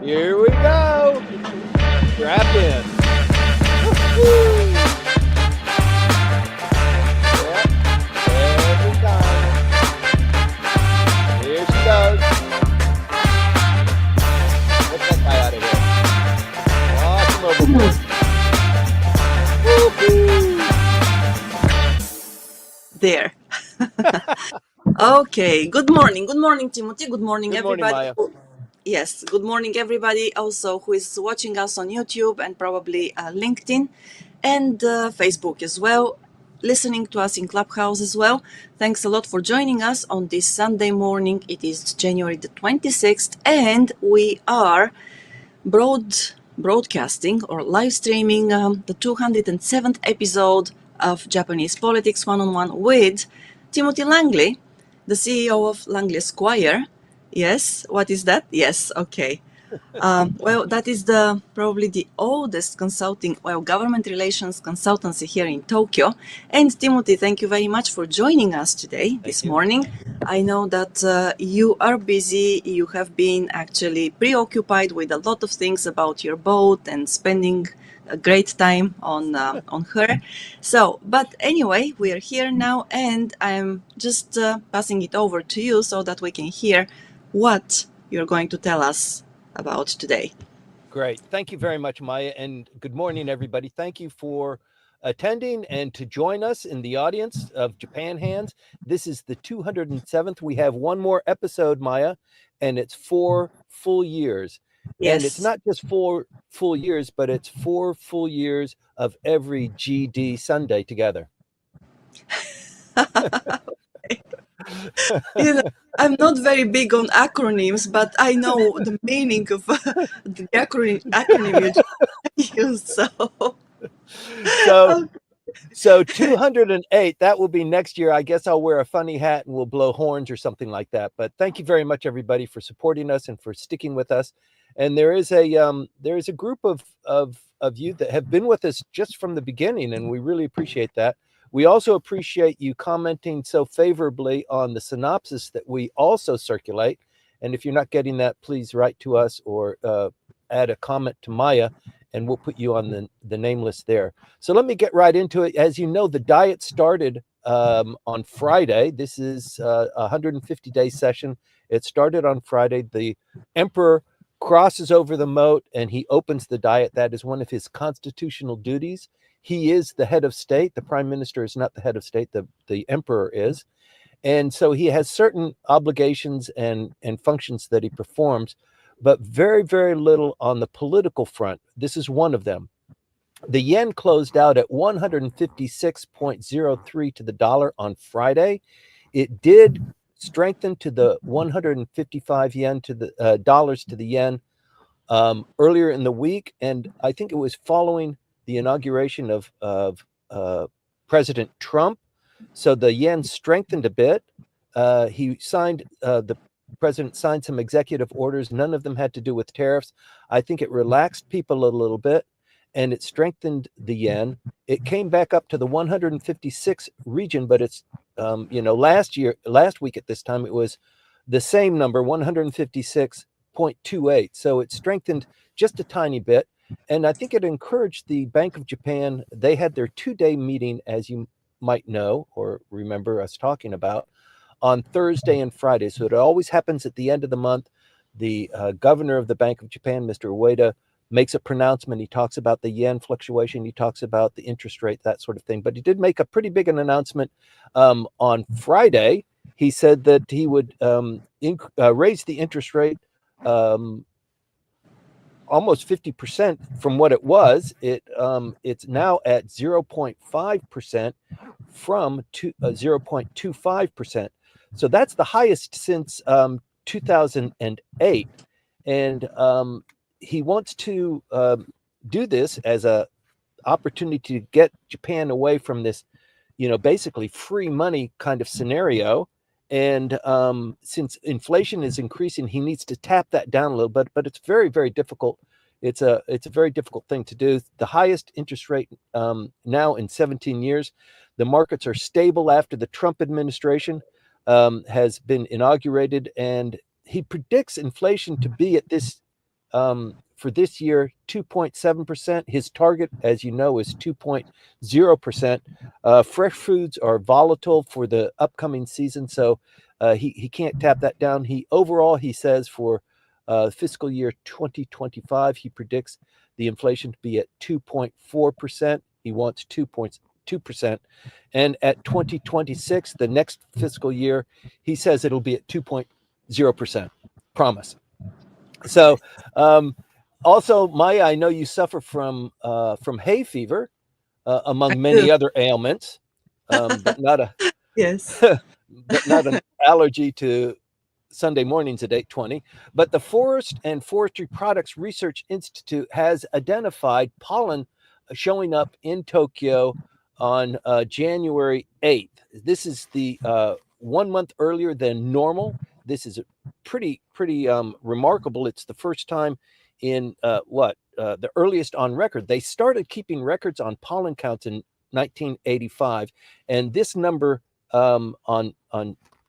Here we go. Strap in. Woo-hoo. Yep. Every time. Here she goes. Get that guy out of here. Awesome overboard. Woo-hoo. There. Okay. Good morning. Good morning, Timothy. Good morning, Good morning, everybody. Maya. Yes. Good morning, everybody. Also, who is watching us on YouTube and probably LinkedIn and Facebook as well. Listening to us in Clubhouse as well. Thanks a lot for joining us on this Sunday morning. It is January the 26th, and we are broadcasting or live streaming the 207th episode of Japanese Politics One-on-One with Timothy Langley, the CEO of Langley Esquire. Yes, what is that? Yes, okay. Well, that is probably the oldest government relations consultancy here in Tokyo. And Timothy, thank you very much for joining us today, this morning. I know that you are busy. You have been actually preoccupied with a lot of things about your boat and spending a great time on her. So, but anyway, we are here now, and I'm just passing it over to you so that we can hear what you're going to tell us about today. Great. Thank you very much, Maya, and good morning, everybody. Thank you for attending and to join us in the audience of Japan Hands. This is the 207th. We have one more episode, Maya, and it's 4 full years. Yes. And it's not just 4 full years, but it's 4 full years of every GD Sunday together. You know, I'm not very big on acronyms, but I know the meaning of the acronym you use. So 208, that will be next year. I guess I'll wear a funny hat and we'll blow horns or something like that. But thank you very much, everybody, for supporting us and for sticking with us. And there is a group of you that have been with us just from the beginning, and we really appreciate that. We also appreciate you commenting so favorably on the synopsis that we also circulate. And if you're not getting that, please write to us or add a comment to Maya, and we'll put you on the name list there. So let me get right into it. As you know, the diet started on Friday. This is a 150-day session. It started on Friday. The emperor crosses over the moat and he opens the diet. That is one of his constitutional duties. He is the head of state. The prime minister is not the head of state. The emperor is. And so he has certain obligations and functions that he performs, but very, very little on the political front. This is one of them. The yen closed out at 156.03 to the dollar on Friday. It did strengthen to the 155 yen to the dollars to the yen earlier in the week, and I think it was following the inauguration of President Trump. So the yen strengthened a bit. The president signed some executive orders. None of them had to do with tariffs. I think it relaxed people a little bit, and it strengthened the yen. It came back up to the 156 region, but it's, last week at this time, it was the same number, 156.28. So it strengthened just a tiny bit. And I think it encouraged the Bank of Japan. They had their 2-day meeting, as you might know or remember us talking about, on Thursday and Friday. So it always happens at the end of the month. The governor of the Bank of Japan, Mr. Ueda, makes a pronouncement. He talks about the yen fluctuation. He talks about the interest rate, that sort of thing. But he did make a pretty big an announcement on Friday. He said that he would raise the interest rate almost 50% from what it was. It's now at 0.5% from 0.25%. So that's the highest since 2008. And he wants to do this as a opportunity to get Japan away from this, basically free money kind of scenario. And since inflation is increasing, he needs to tap that down a little bit, but it's very, very difficult. It's a very difficult thing to do. The highest interest rate now in 17 years. The markets are stable after the Trump administration has been inaugurated, and he predicts inflation to be at this For this year, 2.7%. His target, as you know, is 2.0%. Fresh foods are volatile for the upcoming season, so he can't tap that down. Overall, he says for fiscal year 2025, he predicts the inflation to be at 2.4%. He wants 2.2%. And at 2026, the next fiscal year, he says it'll be at 2.0%. Promise. So, also, Maya, I know you suffer from hay fever, among many other ailments, but not Yes. but not an allergy to Sunday mornings at 8:20. But the Forest and Forestry Products Research Institute has identified pollen showing up in Tokyo on January 8th. This is the 1 month earlier than normal. This is pretty remarkable. It's the first time in the earliest on record. They started keeping records on pollen counts in 1985, and this number on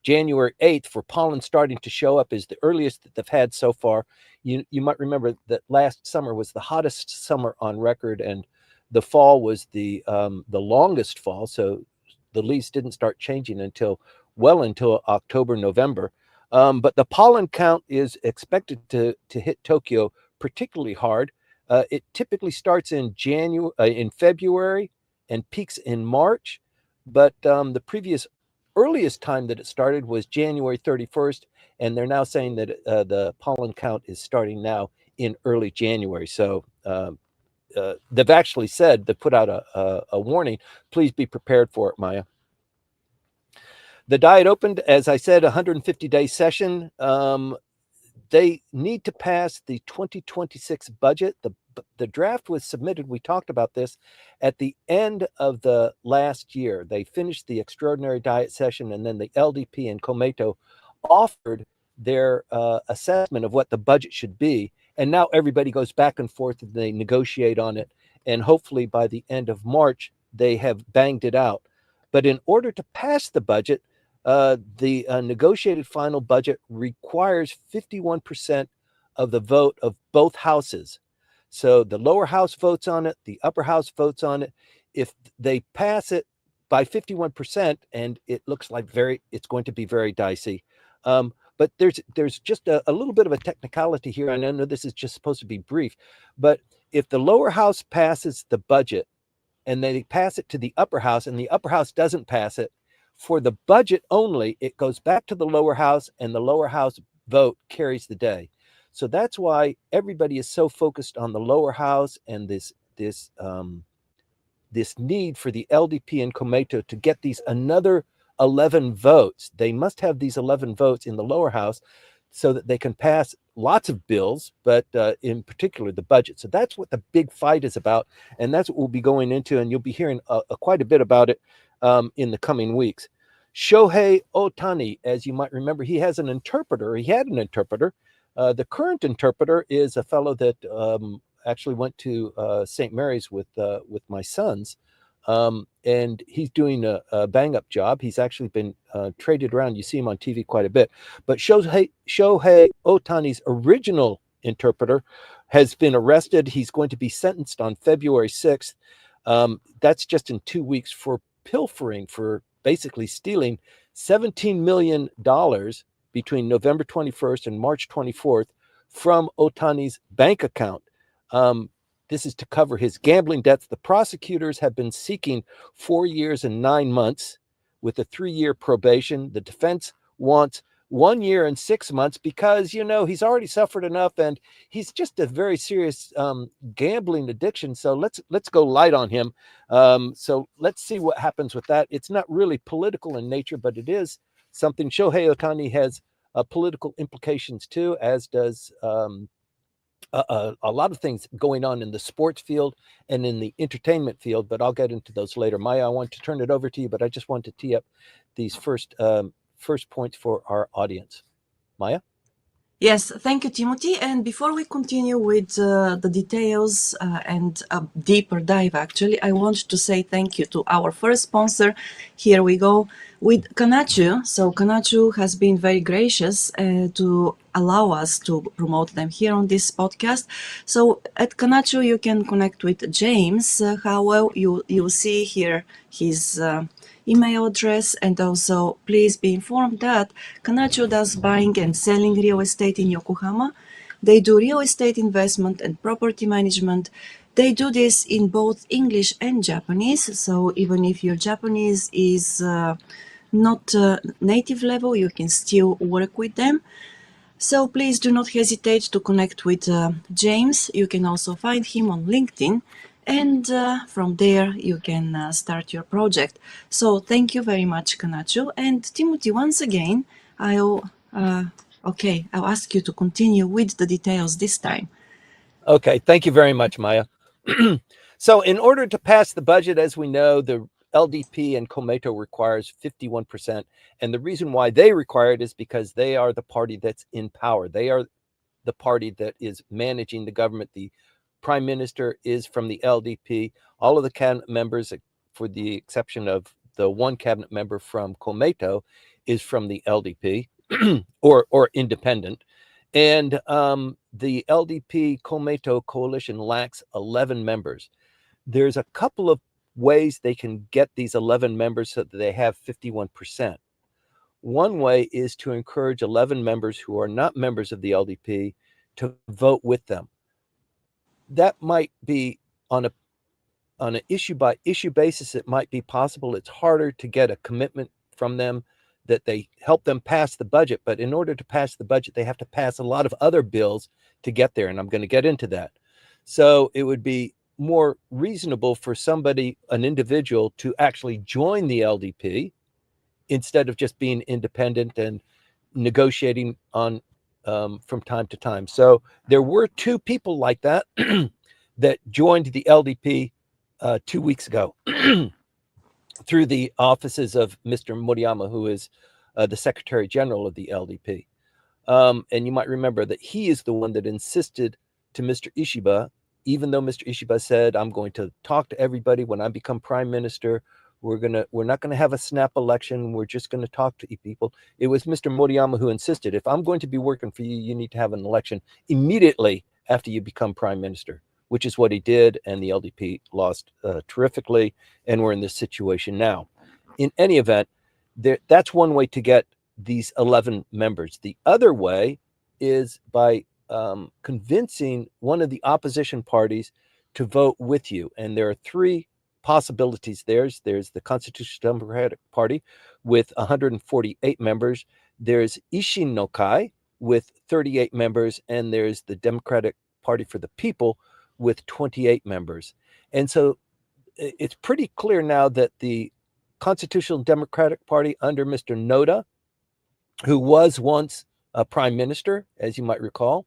January 8th for pollen starting to show up is the earliest that they've had so far. You might remember that last summer was the hottest summer on record, and the fall was the longest fall. So the leaves didn't start changing until October, November. But the pollen count is expected to hit Tokyo particularly hard. It typically starts in February and peaks in March, but the previous earliest time that it started was January 31st, and they're now saying that the pollen count is starting now in early January. So they've actually said, they put out a warning, please be prepared for it, Maya. The Diet opened, as I said, a 150-day session. They need to pass the 2026 budget. The draft was submitted, we talked about this, at the end of the last year. They finished the extraordinary Diet session, and then the LDP and Komeito offered their assessment of what the budget should be. And now everybody goes back and forth and they negotiate on it. And hopefully by the end of March, they have banged it out. But in order to pass the budget, the negotiated final budget requires 51% of the vote of both houses. So the lower house votes on it, the upper house votes on it. If they pass it by 51%, and it looks like it's going to be very dicey. But there's just a little bit of a technicality here. And I know this is just supposed to be brief, but if the lower house passes the budget and they pass it to the upper house and the upper house doesn't pass it, for the budget only, it goes back to the lower house and the lower house vote carries the day. So that's why everybody is so focused on the lower house and this need for the LDP and Komeito to get these another 11 votes. They must have these 11 votes in the lower house so that they can pass lots of bills, but in particular the budget. So that's what the big fight is about, and that's what we'll be going into, and you'll be hearing quite a bit about it in the coming weeks. Shohei Ohtani, as you might remember, he had an interpreter. The current interpreter is a fellow that actually went to St. Mary's with my sons, and he's doing a bang-up job. He's actually been traded around. You see him on TV quite a bit. But Shohei Ohtani's original interpreter has been arrested. He's going to be sentenced on February 6th. That's just in 2 weeks for pilfering, for basically stealing $17 million between November 21st and March 24th from Ohtani's bank account. This is to cover his gambling debts. The prosecutors have been seeking 4 years and 9 months with a 3-year probation. The defense wants 1 year and 6 months because, he's already suffered enough and he's just a very serious gambling addiction. So let's go light on him. So let's see what happens with that. It's not really political in nature, but it is something. Shohei Ohtani has political implications too, as does a lot of things going on in the sports field and in the entertainment field, but I'll get into those later. Maya, I want to turn it over to you, but I just want to tee up these first points for our audience. Maya? Yes, thank you, Timothy. And before we continue with the details and a deeper dive, actually, I want to say thank you to our first sponsor. Here we go. with Kanchu. So Kanchu has been very gracious to allow us to promote them here on this podcast. So at Kanchu, you can connect with James Howell. You'll see here his email address, and also please be informed that Kanchu does buying and selling real estate in Yokohama. They do real estate investment and property management. They do this in both English and Japanese. So even if your Japanese is not native level, you can still work with them. So please do not hesitate to connect with James. You can also find him on LinkedIn, and from there you can start your project. So thank you very much, Kanchu. And Timothy, once again, I'll ask you to continue with the details this time. Okay, thank you very much, Maya. So in order to pass the budget, as we know, the LDP and Komeito requires 51%. And the reason why they require it is because they are the party that's in power. They are the party that is managing the government. The prime minister is from the LDP. All of the cabinet members, for the exception of the one cabinet member from Komeito, is from the LDP or independent. And the LDP Komeito coalition lacks 11 members. There's a couple of ways they can get these 11 members so that they have 51%. One way is to encourage 11 members who are not members of the LDP to vote with them. That might be on an issue by issue basis. It might be possible. It's harder to get a commitment from them that they help them pass the budget. But in order to pass the budget, they have to pass a lot of other bills to get there. And I'm going to get into that. So it would be more reasonable for somebody, an individual, to actually join the LDP instead of just being independent and negotiating on from time to time. So there were two people like that that joined the LDP 2 weeks ago through the offices of Mr. Moriyama, who is the Secretary General of the LDP. And you might remember that he is the one that insisted to Mr. Ishiba, even though Mr. Ishiba said, I'm going to talk to everybody when I become prime minister. We're not gonna have a snap election. We're just gonna talk to people. It was Mr. Moriyama who insisted, if I'm going to be working for you, you need to have an election immediately after you become prime minister, which is what he did. And the LDP lost terrifically. And we're in this situation now. In any event, that's one way to get these 11 members. The other way is by convincing one of the opposition parties to vote with you. And there are three possibilities. There's the Constitutional Democratic Party with 148 members. There's Ishin-no-Kai with 38 members. And there's the Democratic Party for the People with 28 members. And so it's pretty clear now that the Constitutional Democratic Party under Mr. Noda, who was once a prime minister, as you might recall,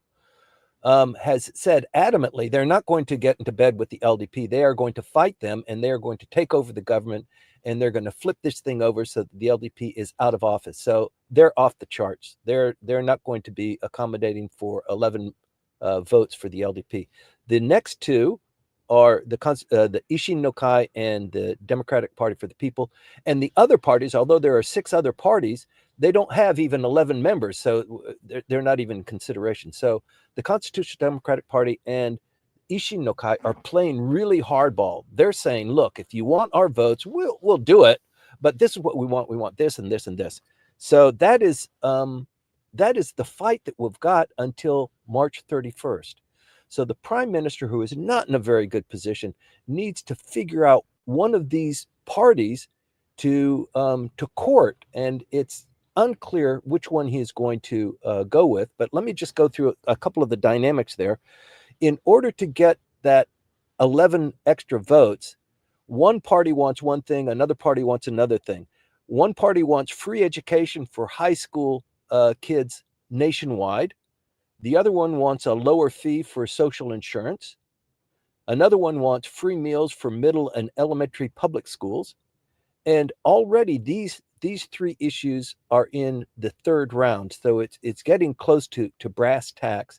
has said adamantly they're not going to get into bed with the LDP. They are going to fight them, and they are going to take over the government, and they're going to flip this thing over so that the LDP is out of office. So they're off the charts. They're not going to be accommodating for 11 votes for the LDP. The next two are the Ishin-no-Kai and the Democratic Party for the People. And the other parties, although there are 6 other parties, they don't have even 11 members, so they're not even in consideration. So the Constitutional Democratic Party and Ishin-no-Kai are playing really hardball. They're saying, look, if you want our votes, we'll do it, but this is what we want. We want this and this and this. So that is the fight that we've got until March 31st. So the prime minister, who is not in a very good position, needs to figure out one of these parties to court, and it's unclear which one he is going to go with. But let me just go through a couple of the dynamics there. In order to get that 11 extra votes, one party wants one thing, another party wants another thing. One party wants free education for high school kids nationwide. The other one wants a lower fee for social insurance. Another one wants free meals for middle and elementary public schools. And already these 3 issues are in the 3rd round. So it's getting close to brass tacks.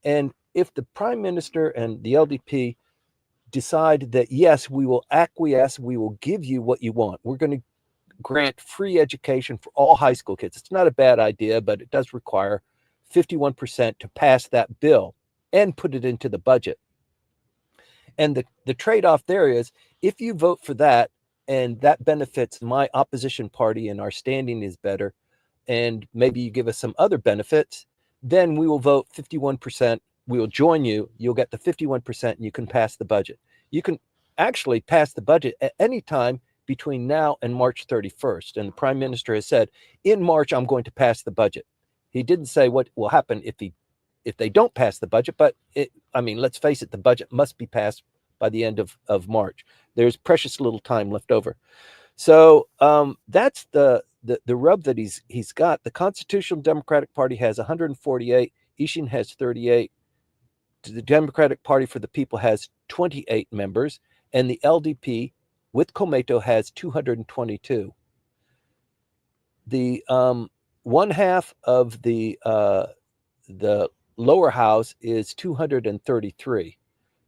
And if the prime minister and the LDP decide that, yes, we will acquiesce, we will give you what you want, we're going to grant free education for all high school kids. It's not a bad idea, but it does require 51% to pass that bill and put it into the budget. And the trade-off there is, if you vote for that and that benefits my opposition party and our standing is better, and maybe you give us some other benefits, then we will vote 51%. We will join you. You'll get the 51% and you can pass the budget. You can actually pass the budget at any time between now and March 31st. And the prime minister has said, in March, I'm going to pass the budget. He didn't say what will happen if they don't pass the budget, but let's face it, the budget must be passed by the end of March. There's precious little time left over. So that's the rub that he's got. The Constitutional Democratic Party has 148. Ishin has 38. The Democratic Party for the People has 28 members, and the LDP with Komeito has 222. The one half of the lower house is 233.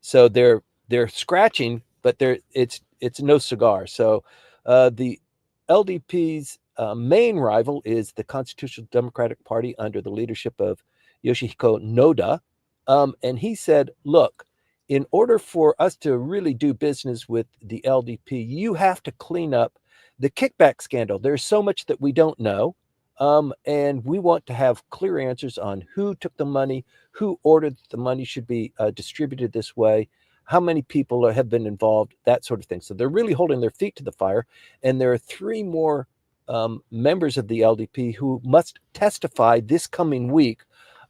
So they're scratching, but it's no cigar. So the LDP's main rival is the Constitutional Democratic Party under the leadership of Yoshihiko Noda. And he said, look, in order for us to really do business with the LDP, you have to clean up the kickback scandal. There's so much that we don't know. And we want to have clear answers on who took the money, who ordered the money should be distributed this way, how many people have been involved, that sort of thing. So they're really holding their feet to the fire. And there are 3 more members of the LDP who must testify this coming week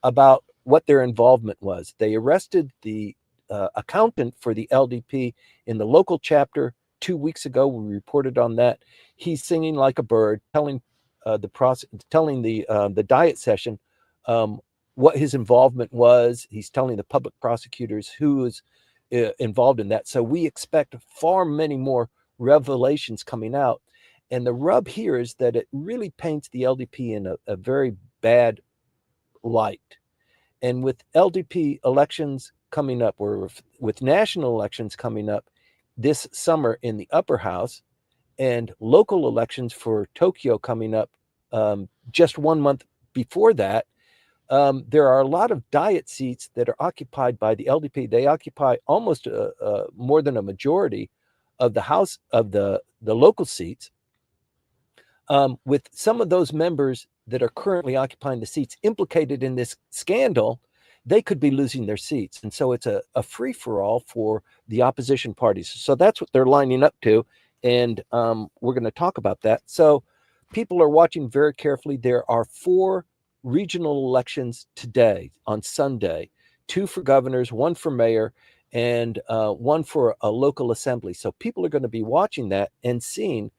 about what their involvement was. They arrested the accountant for the LDP in the local chapter 2 weeks ago. We reported on that. He's singing like a bird, telling the diet session what his involvement was. He's telling the public prosecutors who is involved in that. So we expect far many more revelations coming out. And the rub here is that it really paints the LDP in a very bad light. And with LDP elections coming up, or with national elections coming up this summer in the upper house, and local elections for Tokyo coming up just 1 month before that, there are a lot of diet seats that are occupied by the LDP. They occupy almost more than a majority of the house of the local seats. With some of those members that are currently occupying the seats implicated in this scandal, they could be losing their seats. And so it's a free-for-all for the opposition parties. So that's what they're lining up to. And we're going to talk about that. So people are watching very carefully. There are 4 regional elections today on Sunday, 2 for governors, 1 for mayor, and 1 for a local assembly. So people are going to be watching that and seeing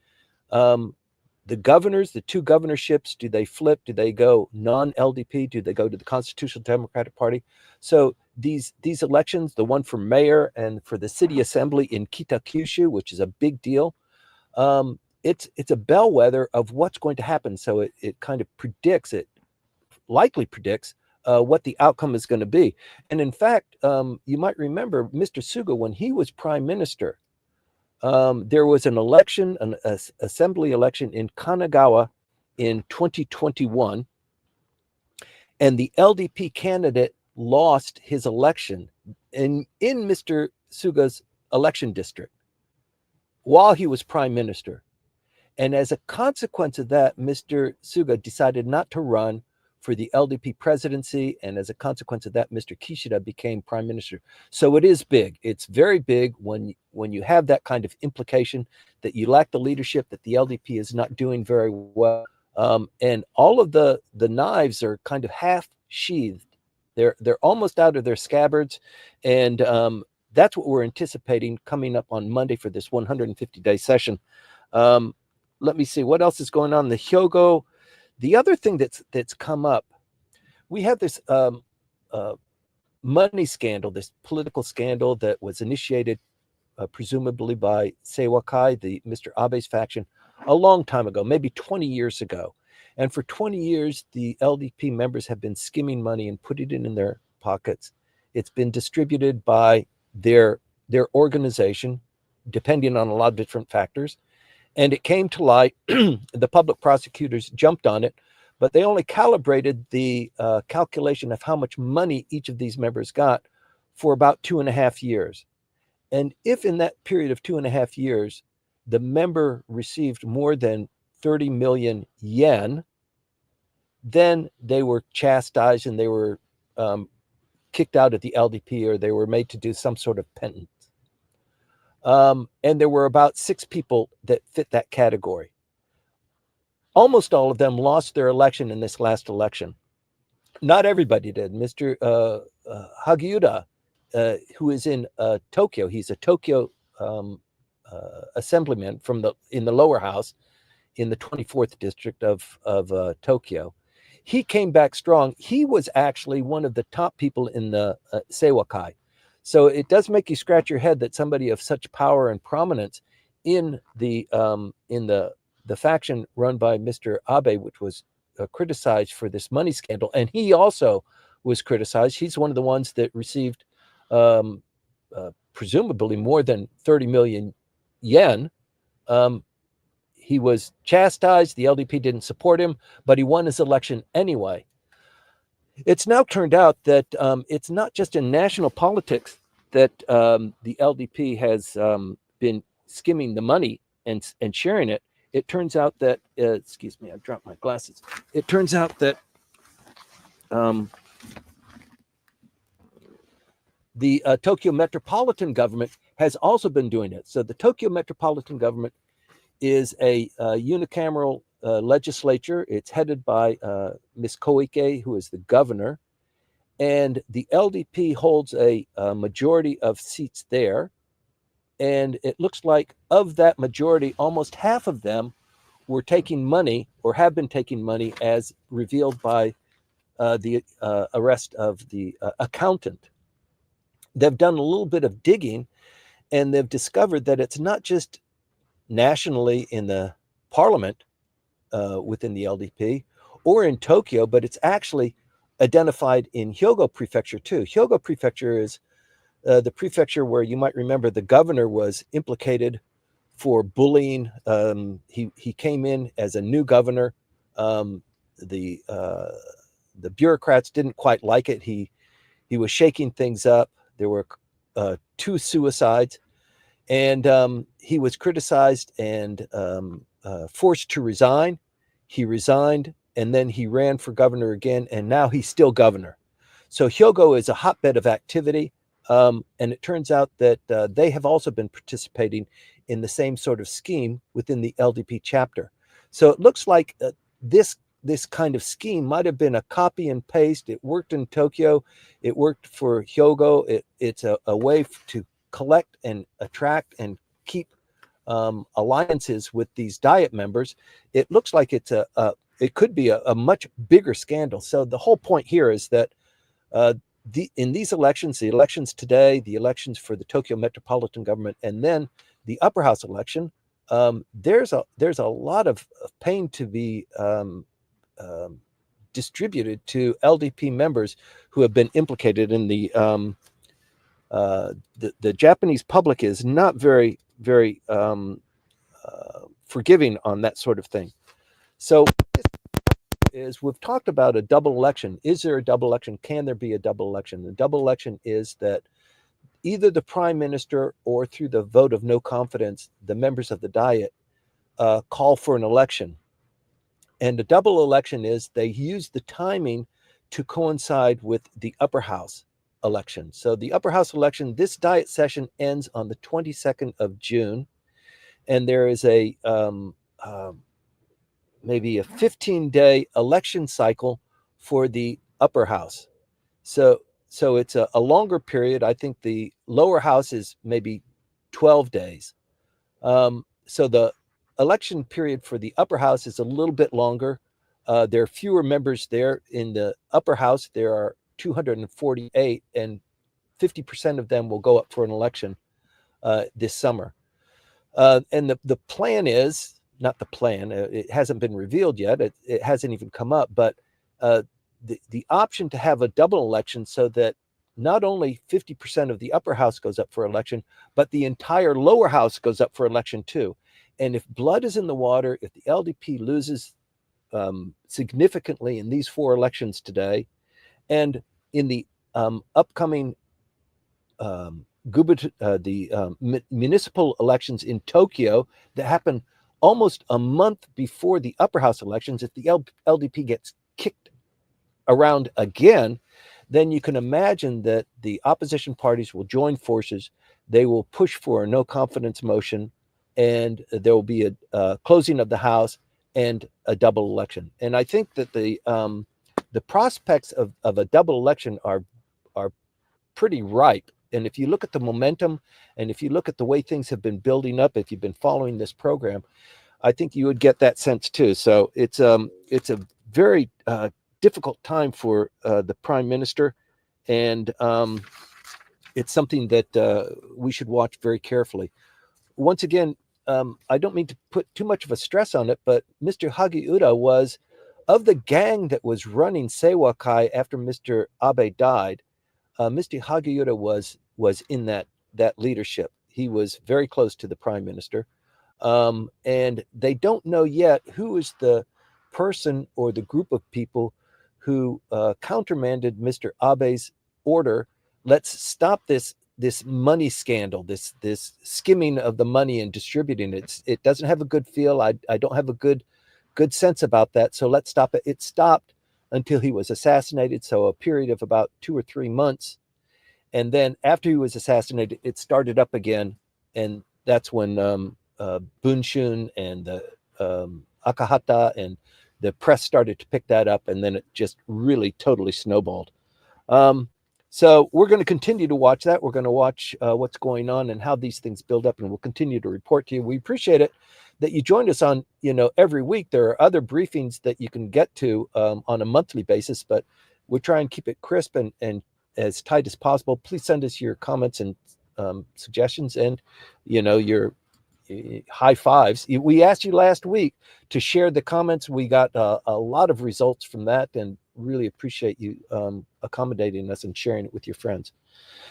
the governors, the 2 governorships. Do they flip? Do they go non-LDP? Do they go to the Constitutional Democratic Party? So these elections, the one for mayor and for the city assembly in Kita-Kyushu, which is a big deal, it's a bellwether of what's going to happen. So it kind of likely predicts what the outcome is going to be. And in fact, you might remember Mr. Suga, when he was prime minister, there was an election, an assembly election in Kanagawa in 2021, and the LDP candidate lost his election in Mr. Suga's election district while he was prime minister. And as a consequence of that, Mr. Suga decided not to run for the LDP presidency, and as a consequence of that, Mr. Kishida became prime minister. So it is big. It's very big when you have that kind of implication that you lack the leadership, that the LDP is not doing very well, and all of the knives are kind of half sheathed. They're almost out of their scabbards, and that's what we're anticipating coming up on Monday for this 150-day session. Let me see what else is going on. The Hyogo. The other thing that's come up, we have this money scandal, this political scandal that was initiated presumably by Seiwakai, the Mr. Abe's faction, a long time ago, maybe 20 years ago. And for 20 years, the LDP members have been skimming money and putting it in their pockets. It's been distributed by their organization, depending on a lot of different factors. And it came to light. The public prosecutors jumped on it, but they only calibrated the calculation of how much money each of these members got for about 2.5 years. And if in that period of 2.5 years, the member received more than 30 million yen, then they were chastised and they were kicked out of the LDP, or they were made to do some sort of penance. And there were about 6 people that fit that category. Almost all of them lost their election in this last election. Not everybody did. Mr. Hagiuda, who is in Tokyo, he's a Tokyo assemblyman in the lower house in the 24th district of Tokyo. He came back strong. He was actually one of the top people in the Seiwa-kai. So it does make you scratch your head that somebody of such power and prominence in the faction run by Mr. Abe, which was criticized for this money scandal, and he also was criticized. He's one of the ones that received presumably more than 30 million yen. He was chastised. The LDP didn't support him, but he won his election anyway. It's now turned out that it's not just in national politics that the LDP has been skimming the money and sharing it. It turns out that, excuse me, I dropped my glasses. It turns out that the Tokyo metropolitan government has also been doing it. So the Tokyo metropolitan government is a unicameral legislature. It's headed by Ms. Koike, who is the governor. And the LDP holds a majority of seats there. And it looks like of that majority, almost half of them were taking money or have been taking money, as revealed by the arrest of the accountant. They've done a little bit of digging, and they've discovered that it's not just nationally in the parliament within the LDP or in Tokyo, but it's actually identified in Hyogo Prefecture too. Hyogo Prefecture is the prefecture where you might remember the governor was implicated for bullying. He came in as a new governor. The bureaucrats didn't quite like it. He was shaking things up. There were 2 suicides, and he was criticized and forced to resign. He resigned, and then he ran for governor again, and now he's still governor. So Hyogo is a hotbed of activity, and it turns out that they have also been participating in the same sort of scheme within the LDP chapter. So it looks like this kind of scheme might have been a copy and paste. It worked in Tokyo. It worked for Hyogo. It's a way to collect and attract and keep alliances with these diet members. It looks like it could be a much bigger scandal. So the whole point here is that in these elections, the elections today, the elections for the Tokyo metropolitan government, and then the upper house election, there's a lot of pain to be distributed to LDP members who have been implicated in the Japanese public is not very forgiving on that sort of thing. So we've talked about a double election. Is there a double election? Can there be a double election? The double election is that either the prime minister or through the vote of no confidence, the members of the Diet call for an election. And a double election is they use the timing to coincide with the upper house election. So the upper house election, this Diet session ends on the 22nd of June. And there is a maybe a 15-day election cycle for the upper house. So it's a longer period. I think the lower house is maybe 12 days. So the election period for the upper house is a little bit longer. There are fewer members there. In the upper house, there are 248, and 50% of them will go up for an election this summer. And the plan is, not the plan, it hasn't been revealed yet. It hasn't even come up, but the option to have a double election so that not only 50% of the upper house goes up for election, but the entire lower house goes up for election too. And if blood is in the water, if the LDP loses significantly in these 4 elections today, and in the upcoming municipal elections in Tokyo that happen almost a month before the upper house elections, if the LDP gets kicked around again, then you can imagine that the opposition parties will join forces. They will push for a no confidence motion, and there will be a closing of the House and a double election. And I think that the prospects of a double election are pretty ripe. And if you look at the momentum, and if you look at the way things have been building up, if you've been following this program, I think you would get that sense too. So it's a very difficult time for the prime minister, and it's something that we should watch very carefully. Once again, I don't mean to put too much of a stress on it, but Mr. Hagiura was of the gang that was running Seiwa-kai after Mr. Abe died. Mr. Hagiura was in that leadership. He was very close to the prime minister. And they don't know yet who is the person or the group of people who countermanded Mr. Abe's order. Let's stop this money scandal, this skimming of the money and distributing it. It doesn't have a good feel. I don't have a good sense about that. So let's stop it. It stopped until he was assassinated. So a period of about 2 or 3 months. And then after he was assassinated, it started up again. And that's when Bunshun and the Akahata and the press started to pick that up. And then it just really totally snowballed. So we're going to continue to watch that. We're going to watch what's going on and how these things build up, and we'll continue to report to you. We appreciate it that you joined us on, every week. There are other briefings that you can get to on a monthly basis, but we try and keep it crisp and as tight as possible. Please send us your comments and suggestions and, your high fives. We asked you last week to share the comments. We got a lot of results from that, and really appreciate you accommodating us and sharing it with your friends.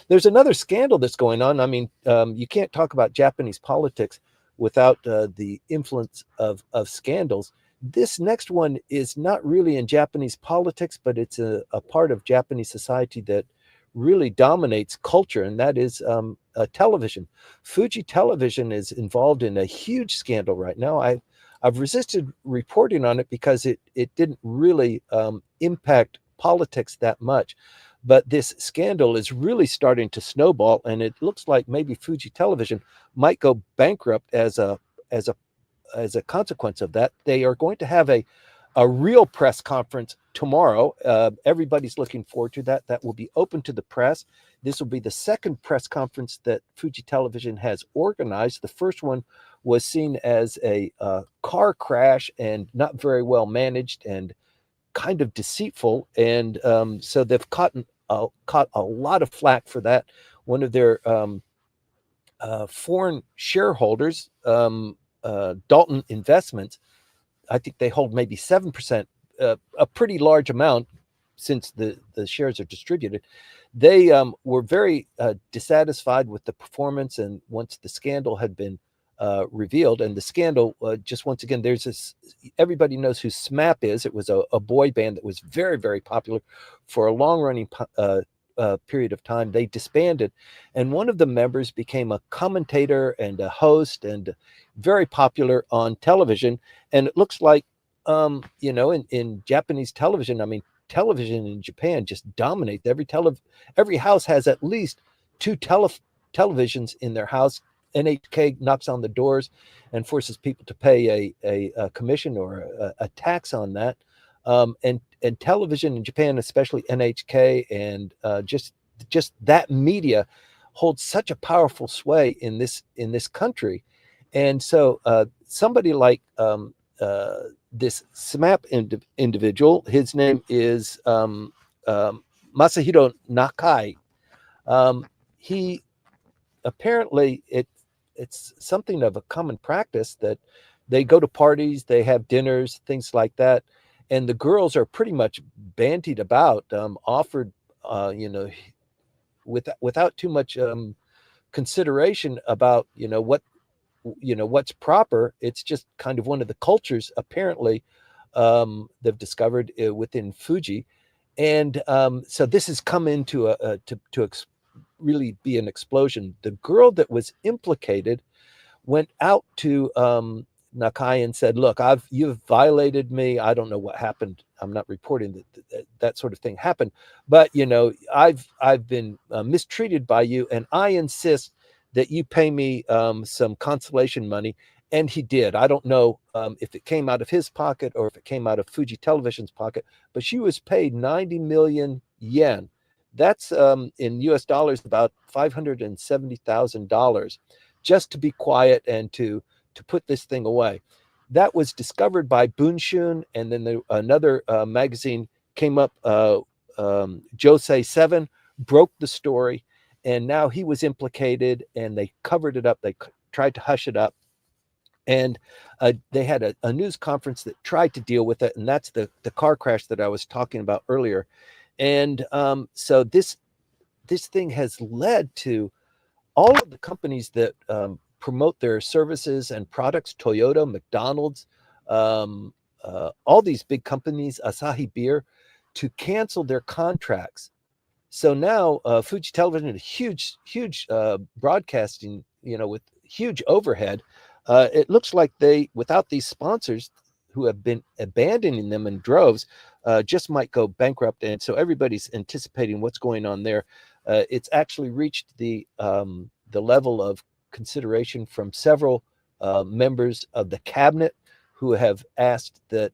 There's another scandal that's going on. I mean, you can't talk about Japanese politics without the influence of scandals. This next one is not really in Japanese politics, but it's a part of Japanese society that really dominates culture, and that is television. Fuji Television is involved in a huge scandal right now. I've resisted reporting on it because it didn't really impact politics that much. But this scandal is really starting to snowball, and it looks like maybe Fuji Television might go bankrupt as a consequence of that. They are going to have a real press conference tomorrow. Everybody's looking forward to that. That will be open to the press. This will be the second press conference that Fuji Television has organized. The first one was seen as a car crash and not very well managed and kind of deceitful. And so they've caught a lot of flack for that. One of their foreign shareholders, Dalton Investments, I think they hold maybe 7%, a pretty large amount since the shares are distributed. They were very dissatisfied with the performance, and once the scandal had been revealed, and the scandal just once again, there's this, everybody knows who SMAP is. It was a boy band that was very, very popular for a long-running period of time. They disbanded, and one of the members became a commentator and a host and very popular on television. And it looks like in Japanese television, I mean, television in Japan just dominates. Every house has at least 2 televisions in their house. NHK knocks on the doors and forces people to pay a commission or a tax on that. And television in Japan, especially NHK, and just that media holds such a powerful sway in this country. And so somebody like this SMAP individual, his name is Masahiro Nakai. He apparently, it's something of a common practice that they go to parties, they have dinners, things like that, and the girls are pretty much bandied about, offered, without too much consideration about what's proper. It's just kind of one of the cultures apparently they've discovered within Fuji. And so this has come into really be an explosion. The girl that was implicated went out to Nakai and said, "Look, you've violated me. I don't know what happened. I'm not reporting that sort of thing happened, but I've been mistreated by you, and I insist that you pay me some consolation money." And he did. I don't know if it came out of his pocket or if it came out of Fuji Television's pocket, but she was paid 90 million yen. That's in US dollars about $570,000 just to be quiet and to put this thing away. That was discovered by Bunshun, and then another magazine came up, Josei 7, broke the story, and now he was implicated, and they covered it up. They tried to hush it up. And they had a news conference that tried to deal with it, and that's the car crash that I was talking about earlier. And so this thing has led to all of the companies that promote their services and products, Toyota, McDonald's, all these big companies, Asahi Beer, to cancel their contracts. So now Fuji Television, a huge broadcasting, with huge overhead. It looks like they, without these sponsors who have been abandoning them in droves, just might go bankrupt. And so everybody's anticipating what's going on there. It's actually reached the level of consideration from several members of the cabinet who have asked that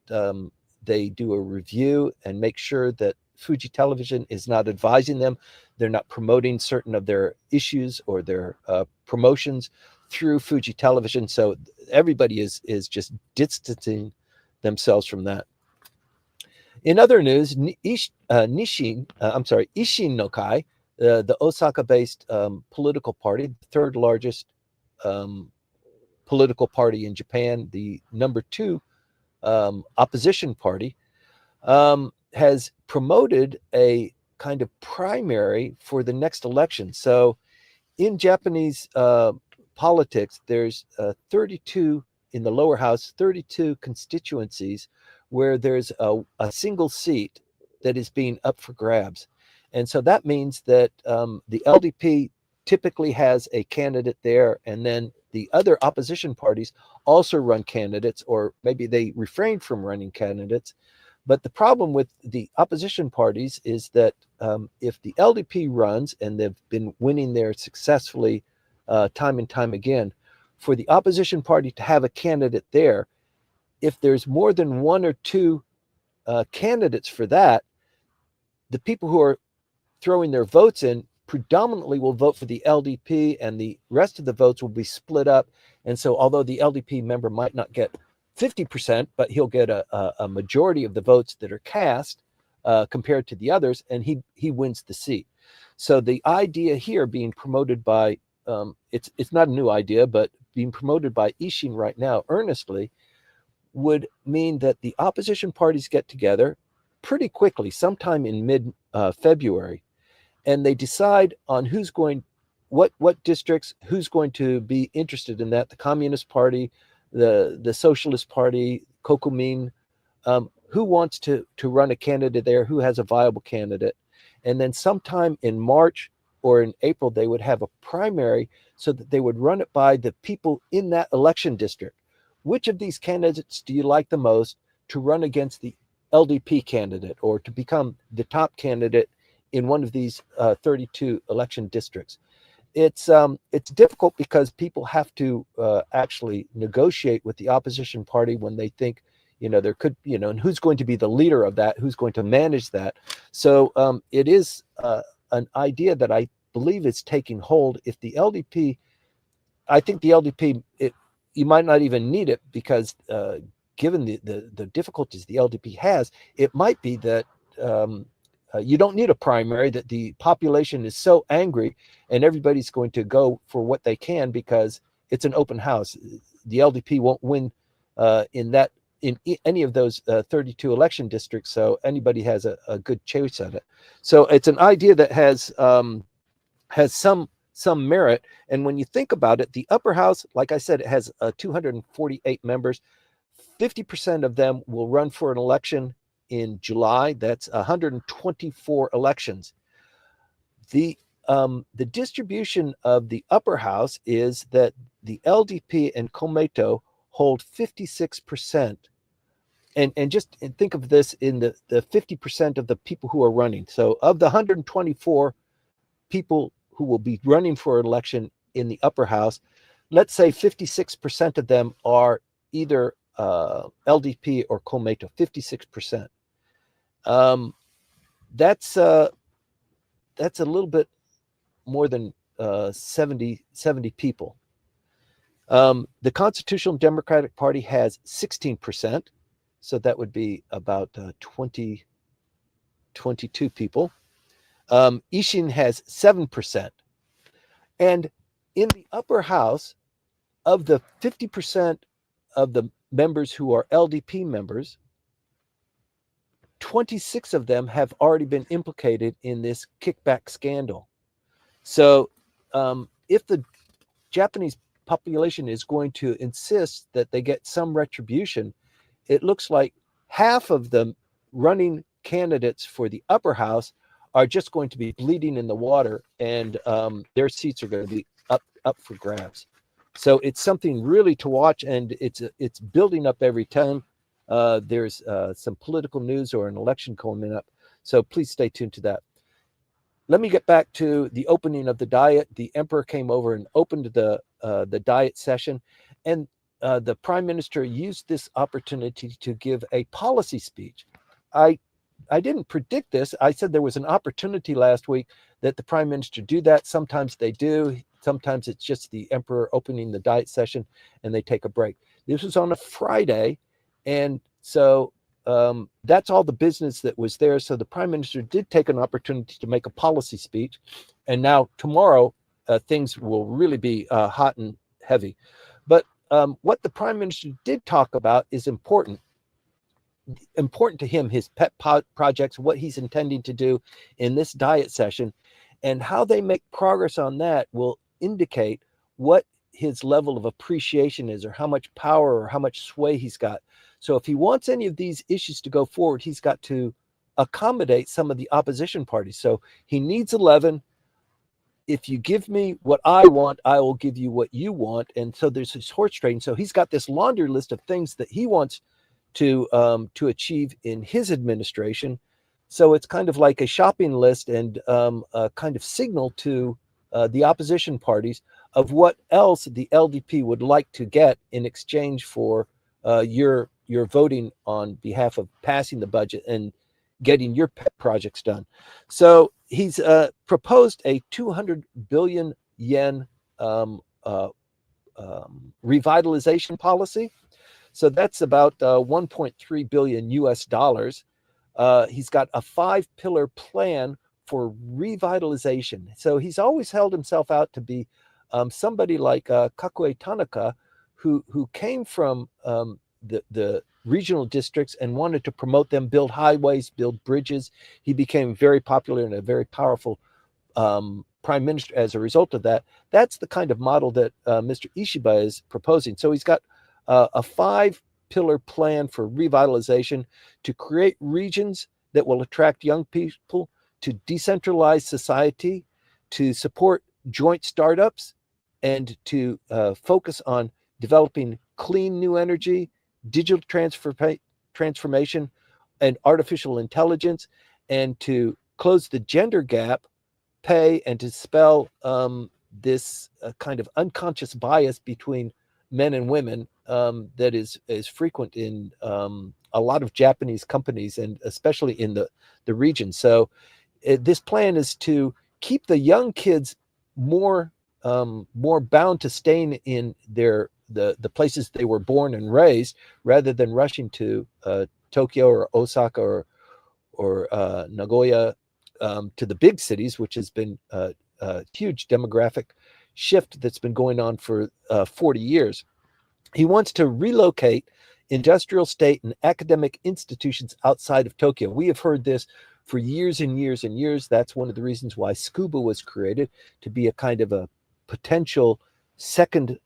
they do a review and make sure that Fuji Television is not advising them. They're not promoting certain of their issues or their promotions through Fuji Television. So everybody is just distancing themselves from that. In other news, Ishin-no-Kai, the Osaka-based political party, the third largest political party in Japan, the number 2 opposition party, has promoted a kind of primary for the next election. So in Japanese politics, there's 32 in the lower house, 32 constituencies where there's a single seat that is being up for grabs. And so that means that the LDP typically has a candidate there, and then the other opposition parties also run candidates, or maybe they refrain from running candidates. But the problem with the opposition parties is that if the LDP runs, and they've been winning there successfully time and time again, for the opposition party to have a candidate there, if there's more than 1 or 2 candidates for that, the people who are throwing their votes in predominantly will vote for the LDP, and the rest of the votes will be split up. And so although the LDP member might not get 50%, but he'll get a majority of the votes that are cast compared to the others, and he wins the seat. So the idea here being promoted by, it's not a new idea, but being promoted by Ishin right now earnestly, would mean that the opposition parties get together pretty quickly, sometime in mid-February, and they decide on what districts, who's going to be interested in that. The Communist Party, the Socialist Party, Kokumin, who wants to run a candidate there, who has a viable candidate. And then sometime in March or in April, they would have a primary so that they would run it by the people in that election district. Which of these candidates do you like the most to run against the LDP candidate, or to become the top candidate in one of these 32 election districts? It's difficult because people have to actually negotiate with the opposition party when they think, there could, and who's going to be the leader of that, who's going to manage that. So it is an idea that I believe is taking hold. If the LDP, I think the LDP, you might not even need it, because given the difficulties the LDP has, it might be that you don't need a primary, that the population is so angry and everybody's going to go for what they can because it's an open house. The LDP won't win in any of those 32 election districts, so anybody has a good chance at it. So it's an idea that has some some merit. And when you think about it, the upper house, like I said, it has 248 members. 50% of them will run for an election in July. That's 124 elections. The distribution of the upper house is that the LDP and Komeito hold 56%. And just think of this in the 50% of the people who are running. So of the 124 people who will be running for an election in the upper house, let's say 56% of them are either LDP or Komeito, 56%. That's a little bit more than 70 people. The Constitutional Democratic Party has 16%, so that would be about 22 people. Ishin has 7%. And in the upper house, of the 50% of the members who are LDP members, 26 of them have already been implicated in this kickback scandal. So if the Japanese population is going to insist that they get some retribution, it looks like half of the running candidates for the upper house are just going to be bleeding in the water, and their seats are going to be up for grabs. So it's something really to watch, and it's building up every time there's some political news or an election coming up. So please stay tuned to that. Let me get back to the opening of the Diet. The emperor came over and opened the Diet session, and the prime minister used this opportunity to give a policy speech. I didn't predict this. I said there was an opportunity last week that the prime minister do that. Sometimes they do. Sometimes it's just the emperor opening the Diet session and they take a break. This was on a Friday, and so that's all the business that was there. So the prime minister did take an opportunity to make a policy speech, and now tomorrow things will really be hot and heavy. But what the prime minister did talk about is important to him, his pet projects, what he's intending to do in this Diet session, and how they make progress on that will indicate what his level of appreciation is, or how much power or how much sway he's got. So if he wants any of these issues to go forward, he's got to accommodate some of the opposition parties. So he needs 11. If you give me what I want, I will give you what you want. And so there's this horse trading. So he's got this laundry list of things that he wants to achieve in his administration. So it's kind of like a shopping list, and a kind of signal to the opposition parties of what else the LDP would like to get in exchange for your voting on behalf of passing the budget and getting your pet projects done. So he's proposed a 200 billion yen revitalization policy. So that's about 1.3 billion US dollars. He's got a 5-pillar plan for revitalization. So he's always held himself out to be somebody like Kakue Tanaka, who came from the regional districts and wanted to promote them, build highways, build bridges. He became very popular and a very powerful prime minister as a result of that. That's the kind of model that Mr. Ishiba is proposing. So he's got a 5-pillar plan for revitalization to create regions that will attract young people, to decentralize society, to support joint startups, and to focus on developing clean new energy, digital transformation, and artificial intelligence, and to close the gender gap, pay, and to dispel this kind of unconscious bias between men and women that is frequent in a lot of Japanese companies, and especially in the region. So this plan is to keep the young kids more bound to staying in the places they were born and raised, rather than rushing to Tokyo or Osaka or Nagoya, to the big cities, which has been a huge demographic shift that's been going on for 40 years. He wants to relocate industrial, state, and academic institutions outside of Tokyo. We have heard this for years and years and years. That's one of the reasons why Tsukuba was created, to be a kind of a potential second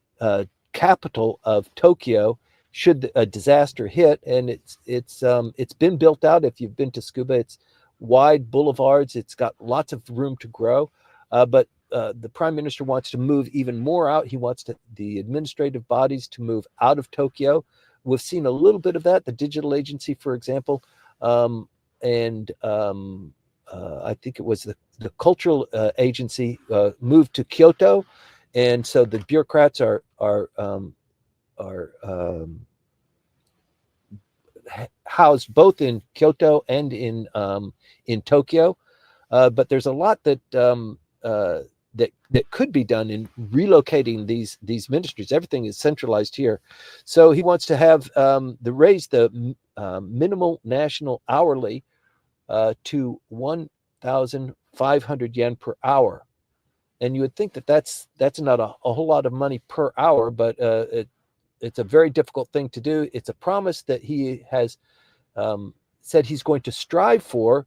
capital of Tokyo should a disaster hit. And it's been built out. If you've been to Tsukuba, it's wide boulevards. It's got lots of room to grow. But the prime minister wants to move even more out. He wants the administrative bodies to move out of Tokyo. We've seen a little bit of that. The digital agency, for example, and I think it was the cultural agency moved to Kyoto, and so the bureaucrats are housed both in Kyoto and in Tokyo. But there's a lot that could be done in relocating these ministries. Everything is centralized here. So he wants to have raise the minimal national hourly to 1,500 yen per hour. And you would think that that's not a whole lot of money per hour, but it's a very difficult thing to do. It's a promise that he has said he's going to strive for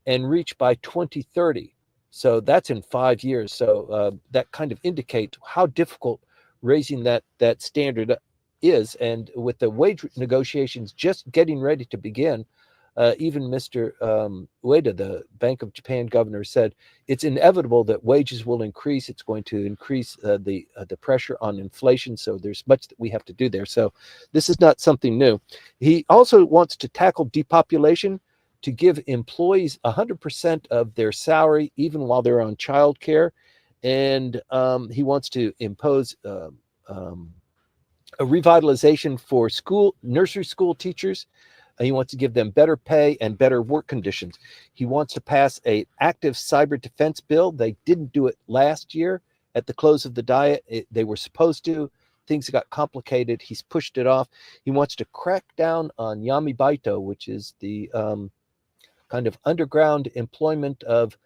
and reach by 2030. So that's in 5 years. So that kind of indicates how difficult raising that standard is. And with the wage negotiations just getting ready to begin, even Mr. Ueda, the Bank of Japan governor, said it's inevitable that wages will increase. It's going to increase the pressure on inflation. So there's much that we have to do there. So this is not something new. He also wants to tackle depopulation, to give employees 100% of their salary, even while they're on childcare. And he wants to impose a revitalization for nursery school teachers. He wants to give them better pay and better work conditions. He wants to pass an active cyber defense bill. They didn't do it last year at the close of the Diet. They were supposed to. Things got complicated. He's pushed it off. He wants to crack down on yamibaito, which is the kind of underground employment of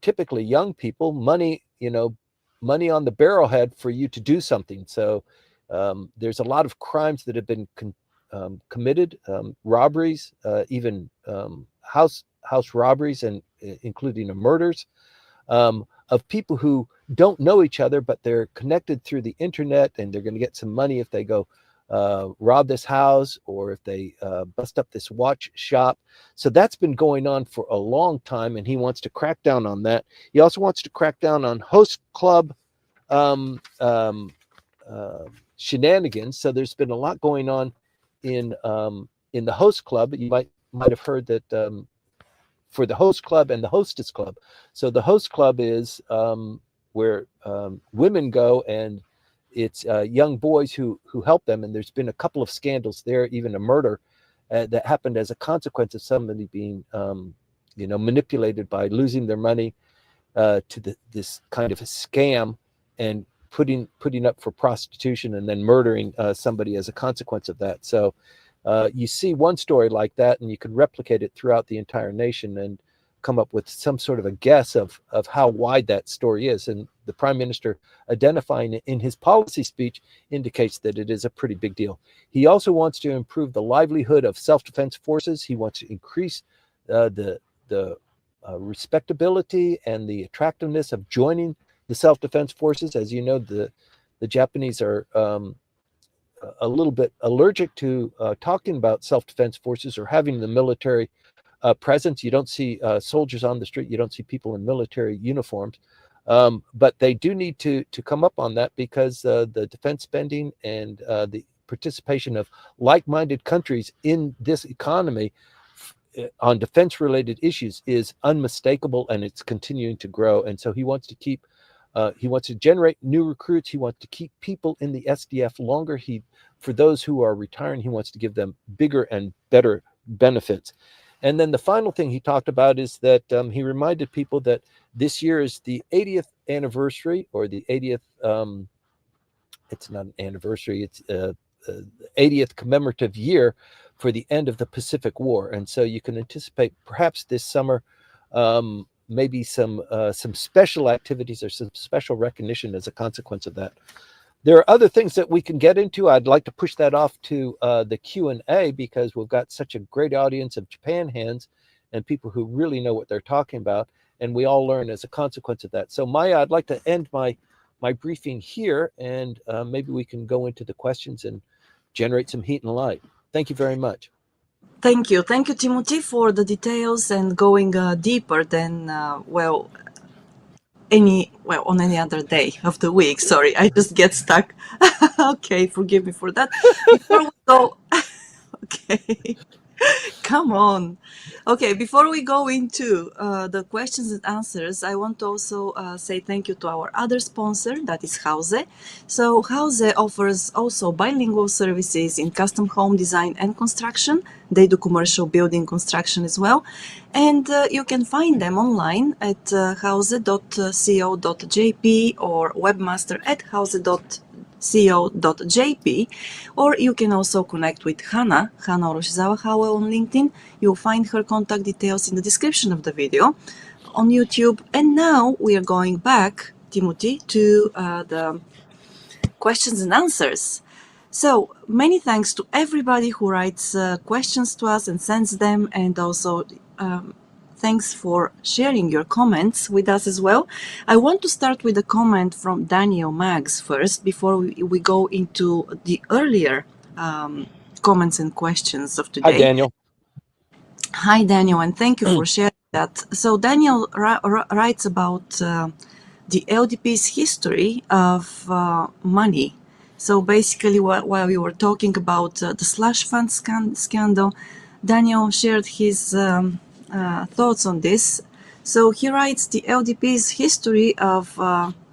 typically young people, money on the barrelhead for you to do something. So there's a lot of crimes that have been committed, robberies, even house robberies, and including murders of people who don't know each other, but they're connected through the internet, and they're going to get some money if they go rob this house, or if they bust up this watch shop. So that's been going on for a long time, and he wants to crack down on that. He also wants to crack down on host club shenanigans. So there's been a lot going on in the host club. You might have heard that for the host club and the hostess club. So the host club is where women go, and it's young boys who help them. And there's been a couple of scandals there, even a murder that happened as a consequence of somebody being manipulated by losing their money to this kind of a scam, and putting up for prostitution, and then murdering somebody as a consequence of that. So you see one story like that, and you can replicate it throughout the entire nation and come up with some sort of a guess of how wide that story is. And the prime minister identifying it in his policy speech indicates that it is a pretty big deal. He also wants to improve the livelihood of self-defense forces. He wants to increase the respectability and the attractiveness of joining the self-defense forces. As you know, the Japanese are a little bit allergic to talking about self-defense forces or having the military presence. You don't see soldiers on the street. You don't see people in military uniforms. But they do need to come up on that, because the defense spending and the participation of like-minded countries in this economy on defense-related issues is unmistakable, and it's continuing to grow. And so he wants to generate new recruits. He wants to keep people in the SDF longer. For those who are retiring, he wants to give them bigger and better benefits. And then the final thing he talked about is that he reminded people that this year is the 80th anniversary, or the 80th, it's not an anniversary, it's 80th commemorative year for the end of the Pacific War. And so you can anticipate perhaps this summer maybe some special activities or some special recognition as a consequence of that. There are other things that we can get into. I'd like to push that off to the Q&A, because we've got such a great audience of Japan hands, and people who really know what they're talking about, and we all learn as a consequence of that. So Maya, I'd like to end my briefing here, and maybe we can go into the questions and generate some heat and light. Thank you very much. Thank you, Timothy, for the details and going deeper than on any other day of the week. Sorry, I just get stuck. Okay, forgive me for that. Before we go, okay. Come on. Okay, before we go into the questions and answers, I want to also say thank you to our other sponsor, that is Houze. So Houze offers also bilingual services in custom home design and construction. They do commercial building construction as well. And you can find them online at houze.co.jp or webmaster at houze.co.jp, or you can also connect with Hana Uroshizawa Howell on LinkedIn. You'll find her contact details in the description of the video on YouTube. And now we are going back, Timothy, to the questions and answers. So many thanks to everybody who writes questions to us and sends them, and also thanks for sharing your comments with us as well. I want to start with a comment from Daniel Maggs first, before we go into the earlier comments and questions of today. Hi, Daniel. Hi, Daniel, and thank you for sharing that. So Daniel writes about the LDP's history of money. So basically, while we were talking about the slush fund scandal, Daniel shared his thoughts on this. So he writes, the LDP's history of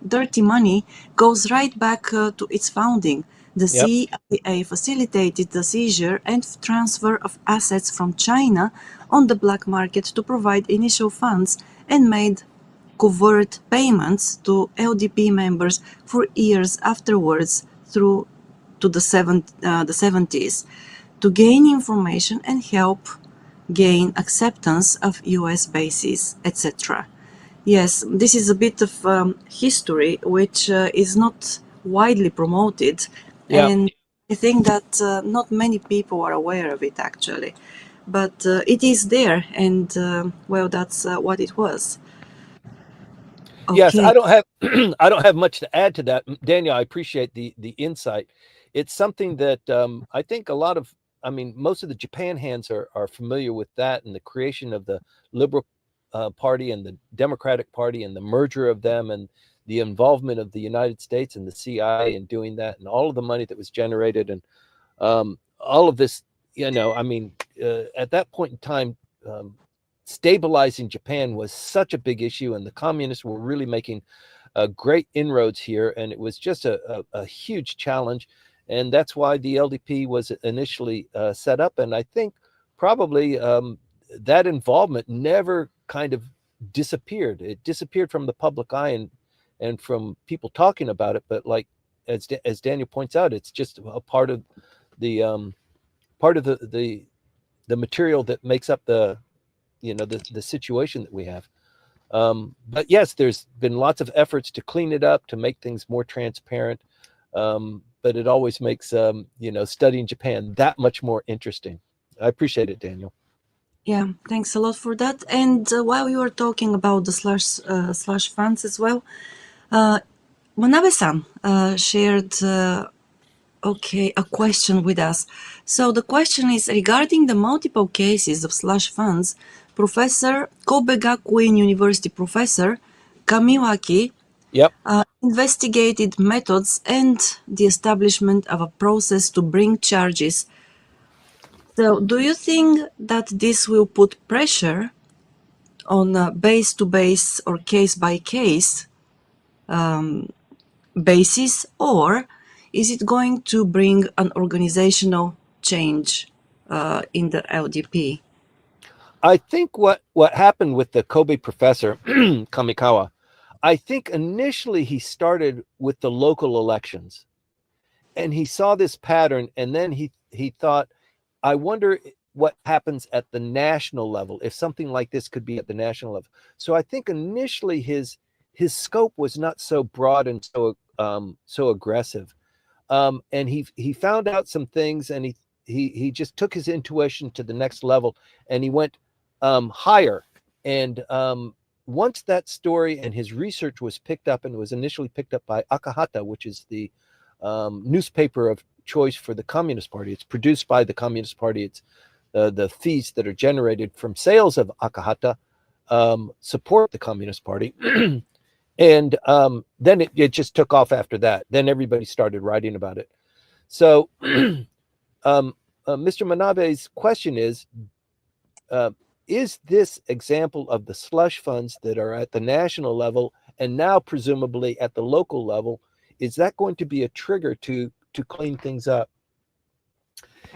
dirty money goes right back to its founding. The CIA facilitated the seizure and transfer of assets from China on the black market to provide initial funds, and made covert payments to LDP members for years afterwards through to the 70s to gain information and help gain acceptance of US bases, etc. Yes, this is a bit of history which is not widely promoted, and I think that not many people are aware of it actually, but it is there, and that's what it was. Okay. Yes, I don't have I don't have much to add to that, Daniel. I appreciate the insight. It's something that I think a lot of, I mean, most of the Japan hands are familiar with that, and the creation of the Liberal Party and the Democratic Party and the merger of them, and the involvement of the United States and the CIA in doing that, and all of the money that was generated, and all of this, I mean, at that point in time, stabilizing Japan was such a big issue, and the communists were really making great inroads here, and it was just a huge challenge. And that's why the LDP was initially set up. And I think probably that involvement never kind of disappeared. It disappeared from the public eye and from people talking about it. But like as Daniel points out, it's just a part of the material that makes up the situation that we have. But yes, there's been lots of efforts to clean it up, to make things more transparent. But it always makes studying Japan that much more interesting. I appreciate it, Daniel. Yeah, thanks a lot for that. And while you were talking about the slush funds as well, Manabe-san shared a question with us. So the question is regarding the multiple cases of slush funds. Professor Kobe Gakuin University professor Kamiwaki investigated methods and the establishment of a process to bring charges. So do you think that this will put pressure on a base-to-base or case-by-case basis, or is it going to bring an organizational change in the LDP? I think what happened with the Kobe professor, Kamikawa, I think initially he started with the local elections, and he saw this pattern, and then he thought, I wonder what happens at the national level, if something like this could be at the national level. So I think initially his scope was not so broad and so aggressive, and he found out some things, and he just took his intuition to the next level, and he went higher. And once that story and his research was picked up, and was initially picked up by Akahata, which is the newspaper of choice for the Communist Party. It's produced by the Communist Party. It's the fees that are generated from sales of Akahata support the Communist Party. And then it just took off after that. Then everybody started writing about it. So Mr. Manabe's question is this example of the slush funds that are at the national level and now presumably at the local level, is that going to be a trigger to clean things up?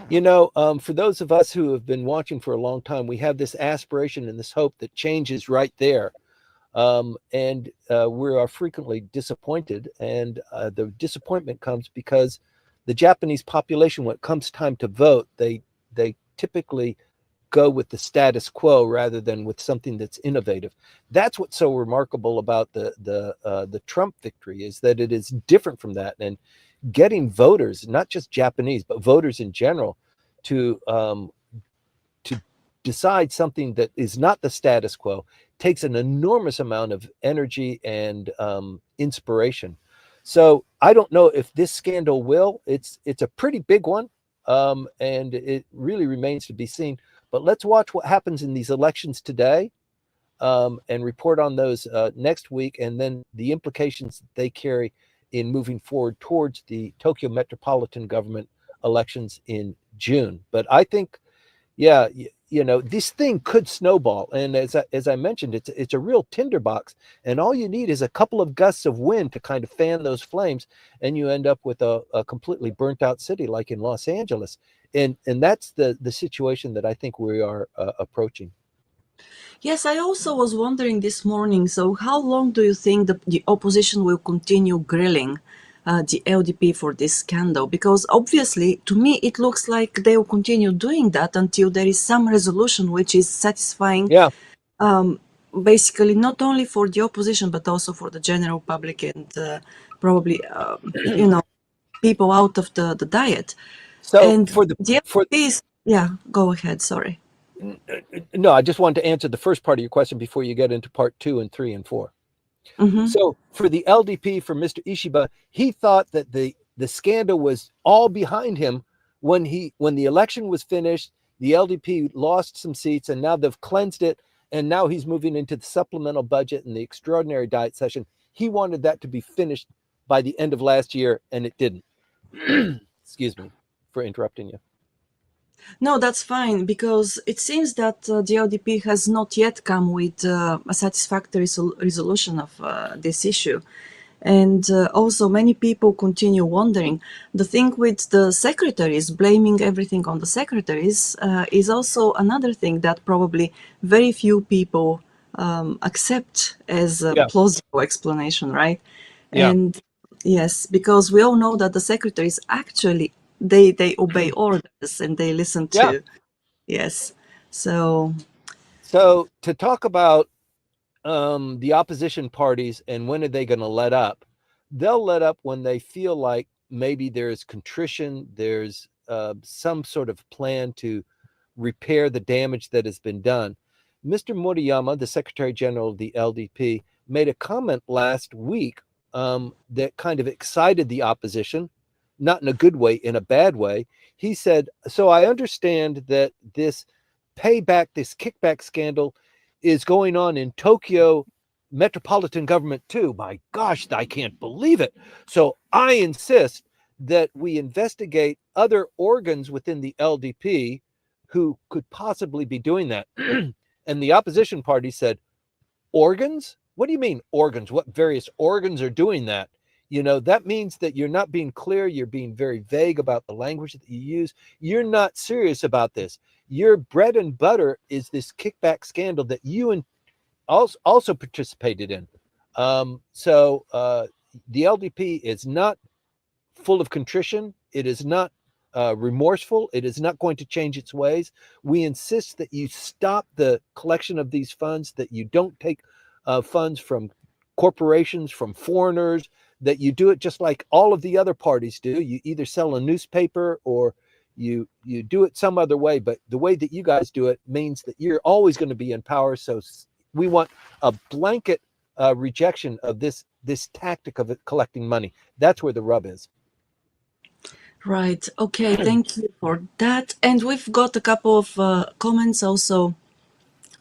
You know, for those of us who have been watching for a long time, we have this aspiration and this hope that change is right there. And we are frequently disappointed. And the disappointment comes because the Japanese population, when it comes time to vote, they typically go with the status quo rather than with something that's innovative. That's what's so remarkable about the Trump victory, is that it is different from that. And getting voters, not just Japanese, but voters in general, to decide something that is not the status quo takes an enormous amount of energy and inspiration. So I don't know if this scandal will. It's a pretty big one, and it really remains to be seen. But let's watch what happens in these elections today, and report on those next week, and then the implications that they carry in moving forward towards the Tokyo metropolitan government elections in June. But I think, yeah, you know, this thing could snowball. And as I mentioned, it's a real tinderbox, and all you need is a couple of gusts of wind to kind of fan those flames, and you end up with a completely burnt out city like in Los Angeles. And that's the situation that I think we are approaching. Yes, I also was wondering this morning, so how long do you think the opposition will continue grilling the LDP for this scandal? Because obviously, to me, it looks like they will continue doing that until there is some resolution which is satisfying, Yeah. basically not only for the opposition, but also for the general public and probably, people out of the diet. So And for the LDP is, yeah, go ahead, sorry. no, I just wanted to answer the first part of your question before you get into part 2 and 3 and 4. Mm-hmm. So for the LDP, for Mr. Ishiba, he thought that the scandal was all behind him when the election was finished. The LDP lost some seats, and now they've cleansed it, and now he's moving into the supplemental budget and the extraordinary diet session. He wanted that to be finished by the end of last year, and it didn't. Excuse me for interrupting you. No, that's fine, because it seems that the LDP has not yet come with a satisfactory resolution of this issue. And also, many people continue wondering. The thing with the secretaries, blaming everything on the secretaries, is also another thing that probably very few people accept as a plausible explanation, right? Yeah. And yes, because we all know that the secretaries actually they obey orders and they listen to. Yes. So to talk about the opposition parties and when are they going to let up? They'll let up when they feel like maybe there's contrition, there's some sort of plan to repair the damage that has been done. Mr. Moriyama, the Secretary General of the LDP, made a comment last week that kind of excited the opposition, not in a good way, in a bad way. He said, so I understand that this kickback scandal is going on in Tokyo metropolitan government too. My gosh, I can't believe it. So I insist that we investigate other organs within the LDP who could possibly be doing that. And the opposition party said, organs? What do you mean organs? What various organs are doing that? You know, that means that you're not being clear. You're being very vague about the language that you use. You're not serious about this. Your bread and butter is this kickback scandal that you also participated in. So the LDP is not full of contrition. It is not remorseful. It is not going to change its ways. We insist that you stop the collection of these funds, that you don't take funds from corporations, from foreigners, that you do it just like all of the other parties do. You either sell a newspaper or you do it some other way, but the way that you guys do it means that you're always going to be in power. So we want a blanket rejection of this tactic of collecting money. That's where the rub is. Right. Okay. Thank you for that. And we've got a couple of comments also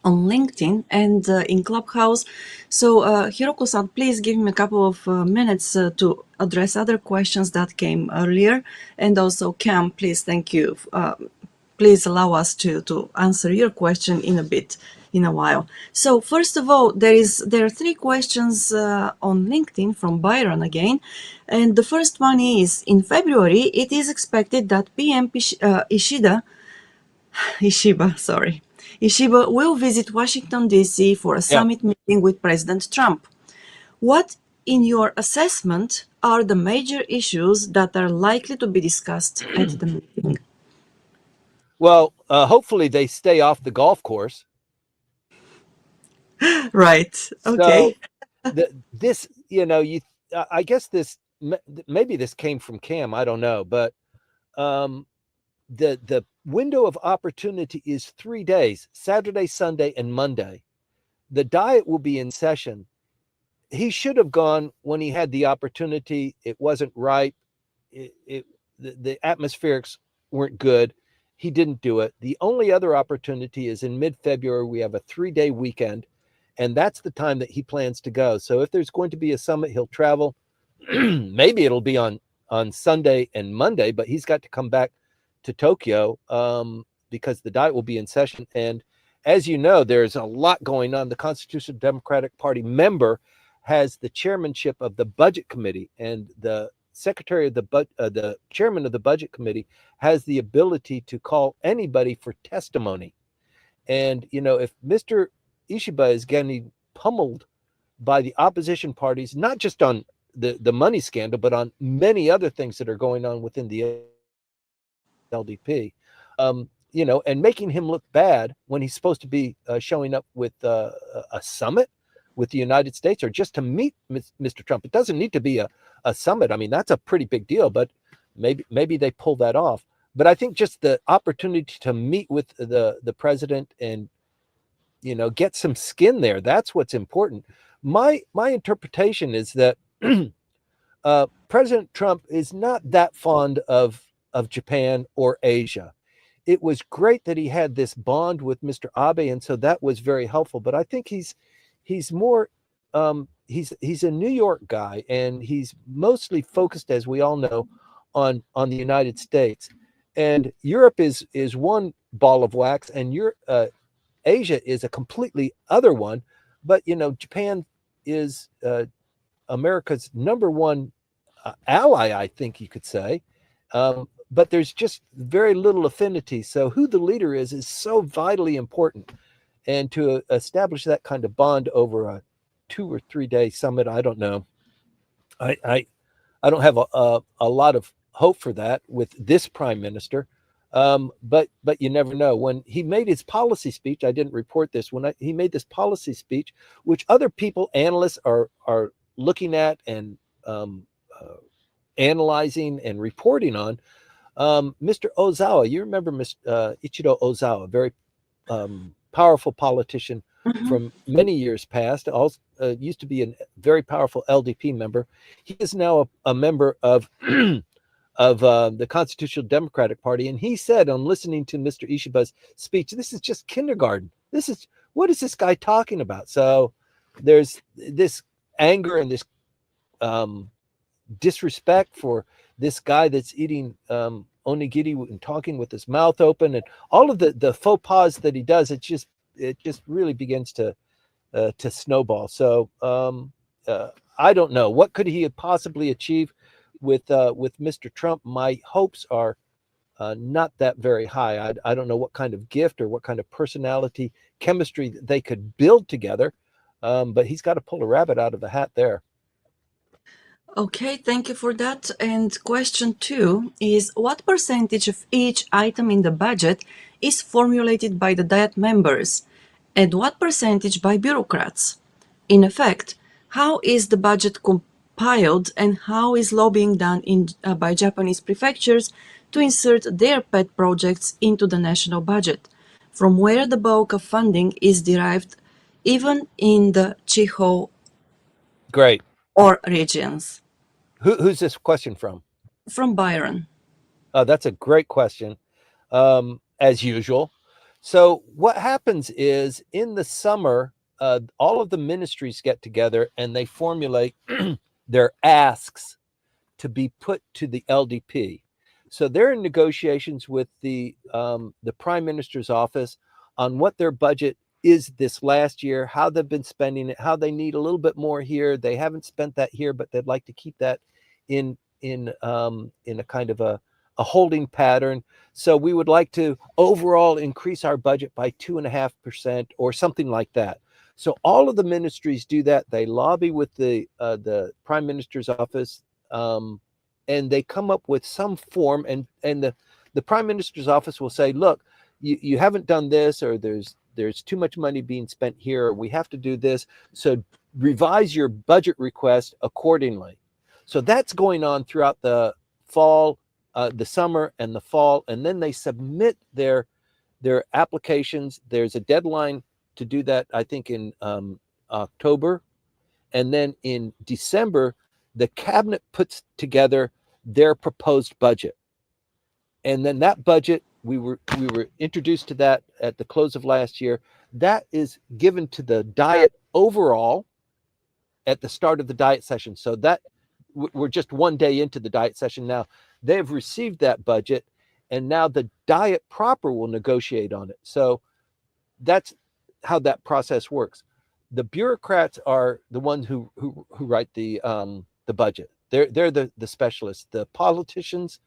on LinkedIn and in Clubhouse. So, Hiroko-san, please give me a couple of minutes to address other questions that came earlier. And also, Cam, please, thank you. Please allow us to answer your question in a while. So, first of all, there are three questions on LinkedIn from Byron again. And the first one is, in February, it is expected that PM Ishiba will visit Washington, D.C. for a summit meeting with President Trump. What, in your assessment, are the major issues that are likely to be discussed at the meeting? Well, hopefully they stay off the golf course. Right. Okay. So this, I guess maybe this came from Cam. I don't know, but the window of opportunity is 3 days: Saturday, Sunday, and Monday. The diet will be in session. He should have gone when he had the opportunity. It wasn't right. The atmospherics weren't good. He didn't do it. The only other opportunity is in mid-February. We have a 3-day weekend, and that's the time that he plans to go. So if there's going to be a summit, he'll travel. Maybe it'll be on Sunday and Monday, but he's got to come back to Tokyo because the diet will be in session. And as you know, there's a lot going on. The Constitutional Democratic Party member has the chairmanship of the Budget Committee, and the secretary of the chairman of the Budget Committee has the ability to call anybody for testimony. And if Mr. Ishiba is getting pummeled by the opposition parties, not just on the money scandal, but on many other things that are going on within the LDP, and making him look bad when he's supposed to be showing up with a summit with the United States or just to meet Mr. Trump. It doesn't need to be a summit. I mean, that's a pretty big deal, but maybe they pull that off. But I think just the opportunity to meet with the president and, get some skin there, that's what's important. My interpretation is that President Trump is not that fond of Japan or Asia. It was great that he had this bond with Mr. Abe, and so that was very helpful. But I think he's more he's a New York guy, and he's mostly focused, as we all know, on the United States. And Europe is one ball of wax, and Asia is a completely other one. But Japan is America's number one ally, I think you could say. But there's just very little affinity. So who the leader is so vitally important. And to establish that kind of bond over a 2 or 3 day summit, I don't know. I don't have a lot of hope for that with this prime minister. But you never know. When he made his policy speech, I didn't report this. When he made this policy speech, which other people, analysts, are looking at and analyzing and reporting on, Mr. Ozawa, you remember Ichiro Ozawa, very powerful politician from many years past, also used to be a very powerful LDP member. He is now a member of the Constitutional Democratic Party, and he said on listening to Mr. Ishiba's speech, this is just kindergarten. What is this guy talking about? So there's this anger and this disrespect for this guy that's eating onigiri and talking with his mouth open, and all of the faux pas that he does. It just really begins to snowball. So I don't know, what could he possibly achieve with Mr. Trump. My hopes are not that very high. I don't know what kind of gift or what kind of personality chemistry that they could build together, but he's got to pull a rabbit out of the hat there. Okay, thank you for that. And question 2 is, what percentage of each item in the budget is formulated by the Diet members, and what percentage by bureaucrats? In effect, how is the budget stockpiled, and how is lobbying done by Japanese prefectures to insert their pet projects into the national budget, from where the bulk of funding is derived, even in the Chiho Great. or regions. Who's this question from? From Byron. That's a great question, as usual. So what happens is in the summer, all of the ministries get together and they formulate their asks to be put to the LDP. So they're in negotiations with the Prime Minister's office on what their budget is this last year, how they've been spending it, how they need a little bit more here. They haven't spent that here, but they'd like to keep that in a kind of a holding pattern. So we would like to overall increase our budget by 2.5% or something like that. So all of the ministries do that. They lobby with the Prime Minister's office, and they come up with some form. And the Prime Minister's office will say, "Look, you haven't done this, or there's too much money being spent here, or we have to do this. So revise your budget request accordingly." So that's going on throughout the fall, the summer, and the fall, and then they submit their applications. There's a deadline to do that, I think, in October, and then in December, the cabinet puts together their proposed budget, and then that budget, we were introduced to that at the close of last year. That is given to the Diet overall at the start of the Diet session. So that we're just one day into the Diet session now. They've received that budget, and now the Diet proper will negotiate on it. So that's how that process works. The bureaucrats are the ones who write the budget. They're the specialists. The politicians,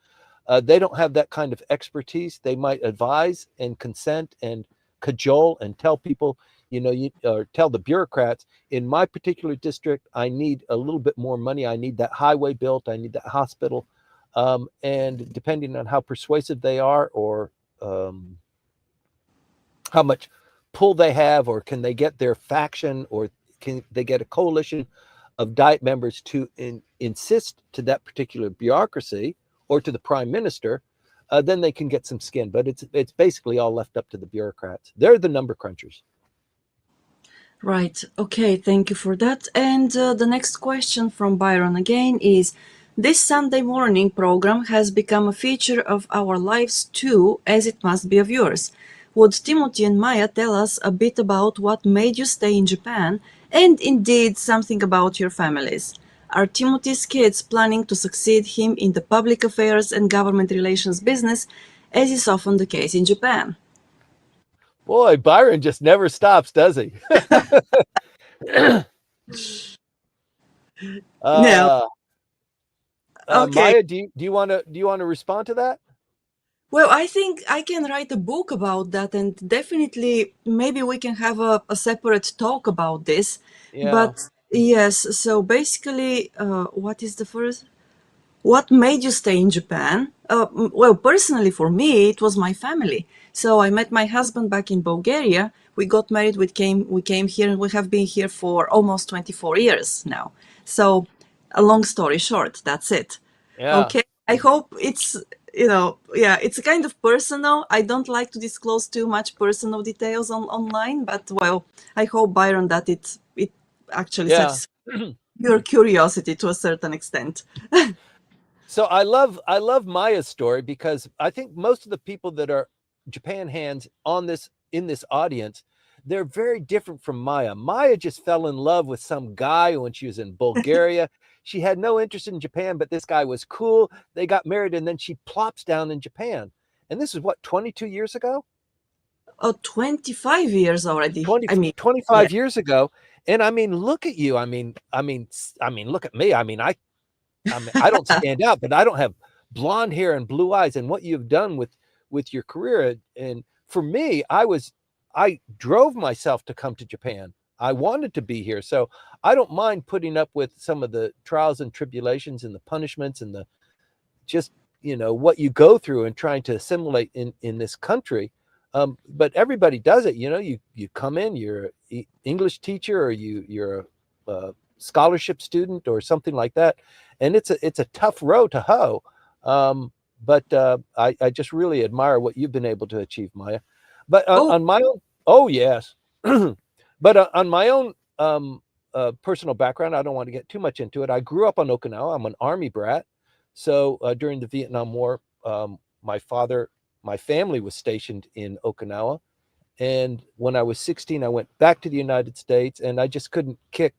they don't have that kind of expertise. They might advise and consent and cajole and tell people, or tell the bureaucrats, in my particular district, I need a little bit more money. I need that highway built. I need that hospital. And depending on how persuasive they are, or how much pull they have, or can they get their faction, or can they get a coalition of Diet members to insist to that particular bureaucracy or to the Prime Minister, then they can get some skin. But it's basically all left up to the bureaucrats. They're the number crunchers. Right. Okay. Thank you for that. And the next question from Byron again is, this Sunday morning program has become a feature of our lives too, as it must be of yours. Would Timothy and Maya tell us a bit about what made you stay in Japan, and indeed something about your families? Are Timothy's kids planning to succeed him in the public affairs and government relations business, as is often the case in Japan? Boy, Byron just never stops, does he? No. Okay. Maya, do you want to respond to that? Well, I think I can write a book about that, and definitely maybe we can have a separate talk about this. Yeah. But yes, so basically, what is the first? What made you stay in Japan? Well, personally, for me, it was my family. So I met my husband back in Bulgaria. We got married. We came here, and we have been here for almost 24 years now. So, a long story short, that's it. Yeah. Okay. I hope it's it's kind of personal. I don't like to disclose too much personal details online, but well, I hope, Byron, that it actually satisfies your curiosity to a certain extent. So I love Maya's story, because I think most of the people that are Japan hands in this audience, they're very different from Maya. Maya just fell in love with some guy when she was in Bulgaria. She had no interest in Japan, but this guy was cool. They got married, and then she plops down in Japan. And this is what, 22 years ago? Oh, 25 years already. 25 years ago. And I mean, look at you. I mean, look at me. I mean, I don't stand out, but I don't have blonde hair and blue eyes. And what you've done with your career, and for me, I drove myself to come to Japan. I wanted to be here. So I don't mind putting up with some of the trials and tribulations and the punishments and the just, what you go through and trying to assimilate in this country. But everybody does it. You come in, you're an English teacher, or you're a scholarship student or something like that. And it's a tough row to hoe. But I just really admire what you've been able to achieve, Maya. But Oh, on my own, oh yes, but on my own personal background, I don't want to get too much into it. I grew up on Okinawa. I'm an Army brat. So during the Vietnam War, my family was stationed in Okinawa. And when I was 16, I went back to the United States, and I just couldn't kick,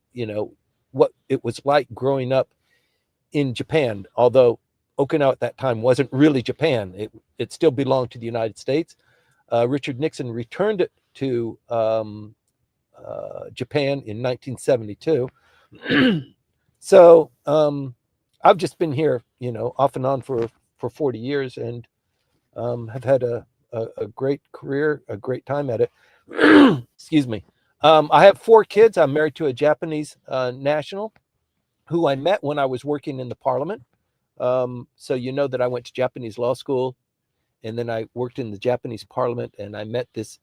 what it was like growing up in Japan. Although Okinawa at that time wasn't really Japan, it still belonged to the United States. Richard Nixon returned it to Japan in 1972. So I've just been here, off and on for 40 years, and have had a great career, a great time at it. Excuse me. I have 4 kids. I'm married to a Japanese national who I met when I was working in the parliament. So you know that I went to Japanese law school, and then I worked in the Japanese parliament, and I met this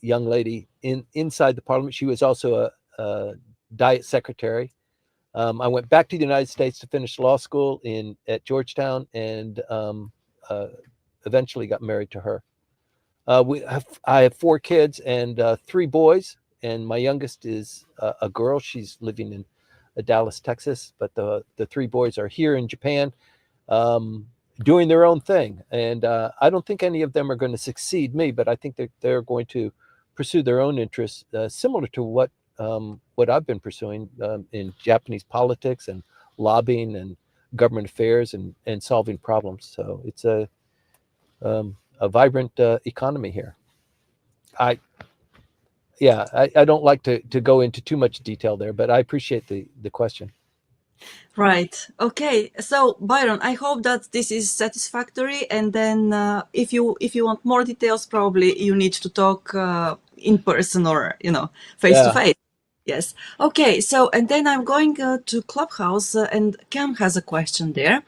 young lady inside the parliament. She was also a diet secretary. I went back to the United States to finish law school at Georgetown, and eventually got married to her. I have 4 kids and 3 boys, and my youngest is a girl. She's living in Dallas, Texas, but the 3 boys are here in Japan, doing their own thing. And I don't think any of them are going to succeed me, but I think that they're going to pursue their own interests, similar to what I've been pursuing in Japanese politics and lobbying and government affairs and solving problems. So it's a vibrant economy here. I don't like to go into too much detail there, but I appreciate the question. right. Okay. So Byron, I hope that this is satisfactory. And then if you want more details, probably you need to talk in person or face to face. Yes. Okay. So and then I'm going to Clubhouse, and Cam has a question there.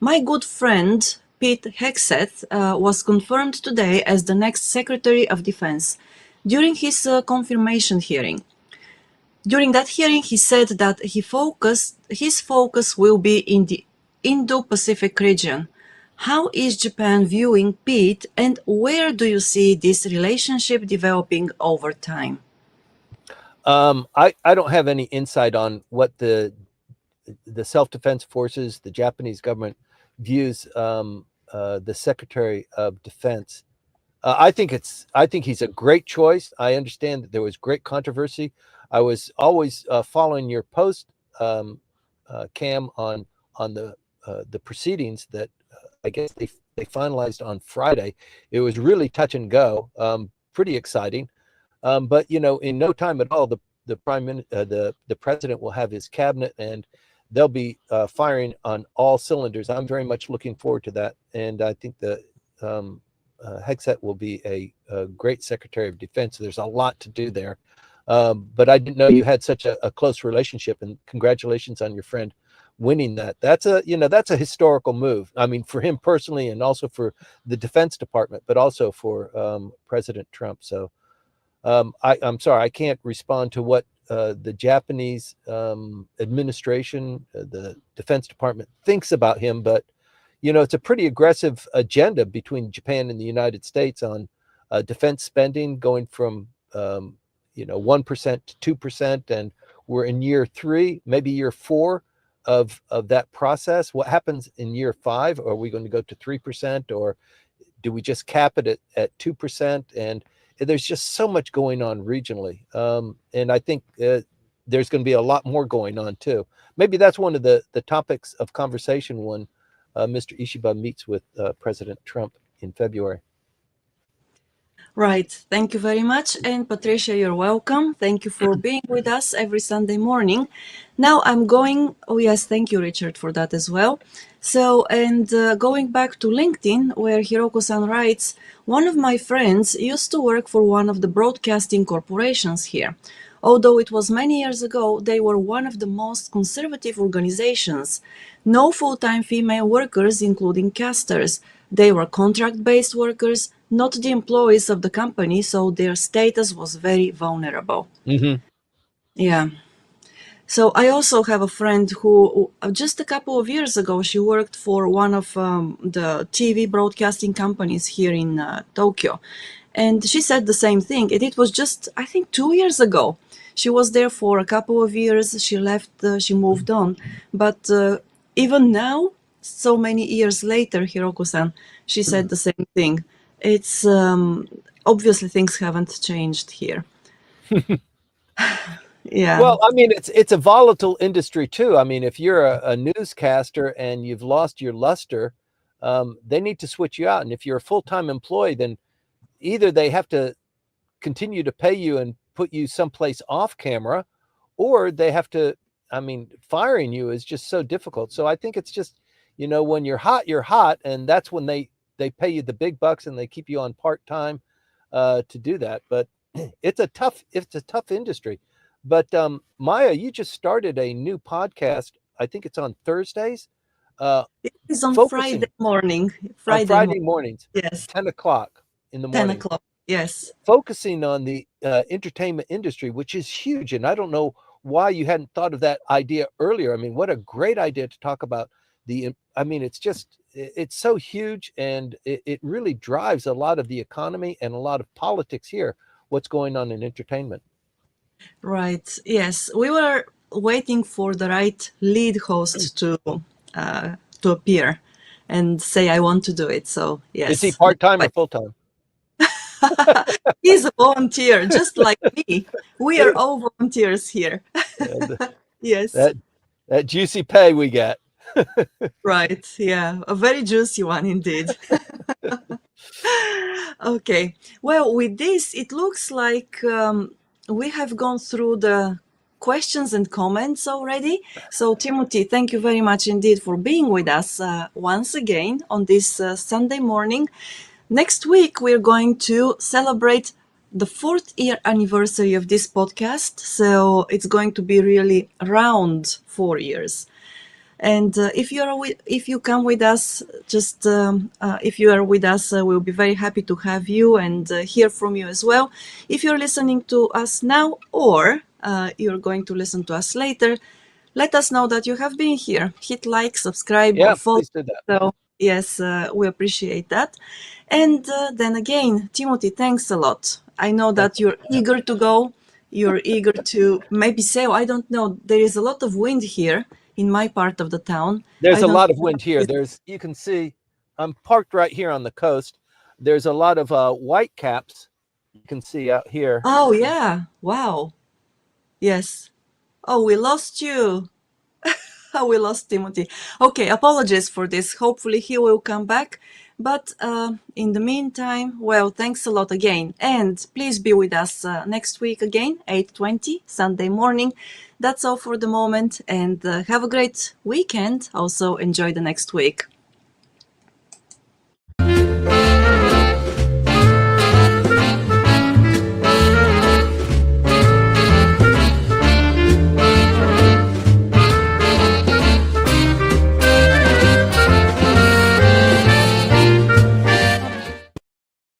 My good friend Pete Hegseth was confirmed today as the next Secretary of Defense during his confirmation hearing. During that hearing, he said that his focus will be in the Indo-Pacific region. How is Japan viewing Pete, and where do you see this relationship developing over time? I don't have any insight on what the self-defense forces, the Japanese government views the Secretary of Defense. I think he's a great choice. I understand that there was great controversy. I was always following your post, Cam, on the proceedings that I guess they finalized on Friday. It was really touch and go, pretty exciting. But in no time at all, the president will have his cabinet, and they'll be firing on all cylinders. I'm very much looking forward to that, and I think that Hegseth will be a great Secretary of Defense. There's a lot to do there, but I didn't know you had such a close relationship. And congratulations on your friend winning that. That's a historical move. I mean, for him personally, and also for the Defense Department, but also for President Trump. So I'm sorry, I can't respond to what the Japanese administration, the Defense Department thinks about him, but it's a pretty aggressive agenda between Japan and the United States on defense spending, going from 1% to 2%, and we're in year 3, maybe year 4 of that process. What happens in year 5? Are we going to go to 3%, or do we just cap it at 2%? And there's just so much going on regionally, and I think there's going to be a lot more going on too. Maybe that's one of the topics of conversation when Mr. Ishiba meets with President Trump in February. Right. Thank you very much. And Patricia, you're welcome. Thank you for being with us every Sunday morning. Now I'm going, oh yes, thank you, Richard, for that as well. So, and going back to LinkedIn, where Hiroko-san writes, one of my friends used to work for one of the broadcasting corporations here. Although it was many years ago, they were one of the most conservative organizations. No full-time female workers, including casters. They were contract-based workers, not the employees of the company, so their status was very vulnerable. Mm-hmm. Yeah. So I also have a friend who just a couple of years ago, she worked for one of the TV broadcasting companies here in Tokyo. And she said the same thing. And it was just, I think, 2 years ago. She was there for a couple of years. She left, she moved on. But even now, so many years later, Hiroko-san, she said the same thing. It's obviously things haven't changed here. Yeah. Well, I mean, it's a volatile industry too. I mean, if you're a newscaster and you've lost your luster, they need to switch you out. And if you're a full-time employee, then either they have to continue to pay you and put you someplace off camera, or they have to, I mean, firing you is just so difficult. So I think it's just, when you're hot, and that's when they pay you the big bucks and they keep you on part-time to do that. But it's a tough industry. But Maya, you just started a new podcast. I think it's on Thursdays. It is on Focusing Friday morning. on Friday mornings, Yes. 10 o'clock in the 10 morning. o'clock. Yes. Focusing on the entertainment industry, which is huge. And I don't know why you hadn't thought of that idea earlier. I mean, what a great idea to talk about it's so huge, and it really drives a lot of the economy and a lot of politics here, what's going on in entertainment. Right. Yes. We were waiting for the right lead host to appear and say, I want to do it. So, yes. Is he part-time or full-time? He's a volunteer, just like me. We are all volunteers here. Yes. That juicy pay we get. Right. Yeah. A very juicy one indeed. Okay. Well, with this, it looks like we have gone through the questions and comments already. So, Timothy, thank you very much indeed for being with us once again on this Sunday morning. Next week, we're going to celebrate the 4th year anniversary of this podcast. So it's going to be really around 4 years. And if you come with us, if you are with us, we'll be very happy to have you and hear from you as well. If you're listening to us now, or you're going to listen to us later, let us know that you have been here. Hit like, subscribe, or follow. Please do that. So yes, we appreciate that. And then again, Timothy, thanks a lot. I know that you're eager to go. You're eager to maybe sail. I don't know. There is a lot of wind here in my part of the town. There's a lot of wind here. You can see, I'm parked right here on the coast. There's a lot of white caps you can see out here. Oh, yeah. Wow. Yes. Oh, we lost you. We lost Timothy. Okay, apologies for this. Hopefully he will come back. But in the meantime, well, thanks a lot again. And please be with us next week again, 8:20, Sunday morning. That's all for the moment. And have a great weekend. Also enjoy the next week.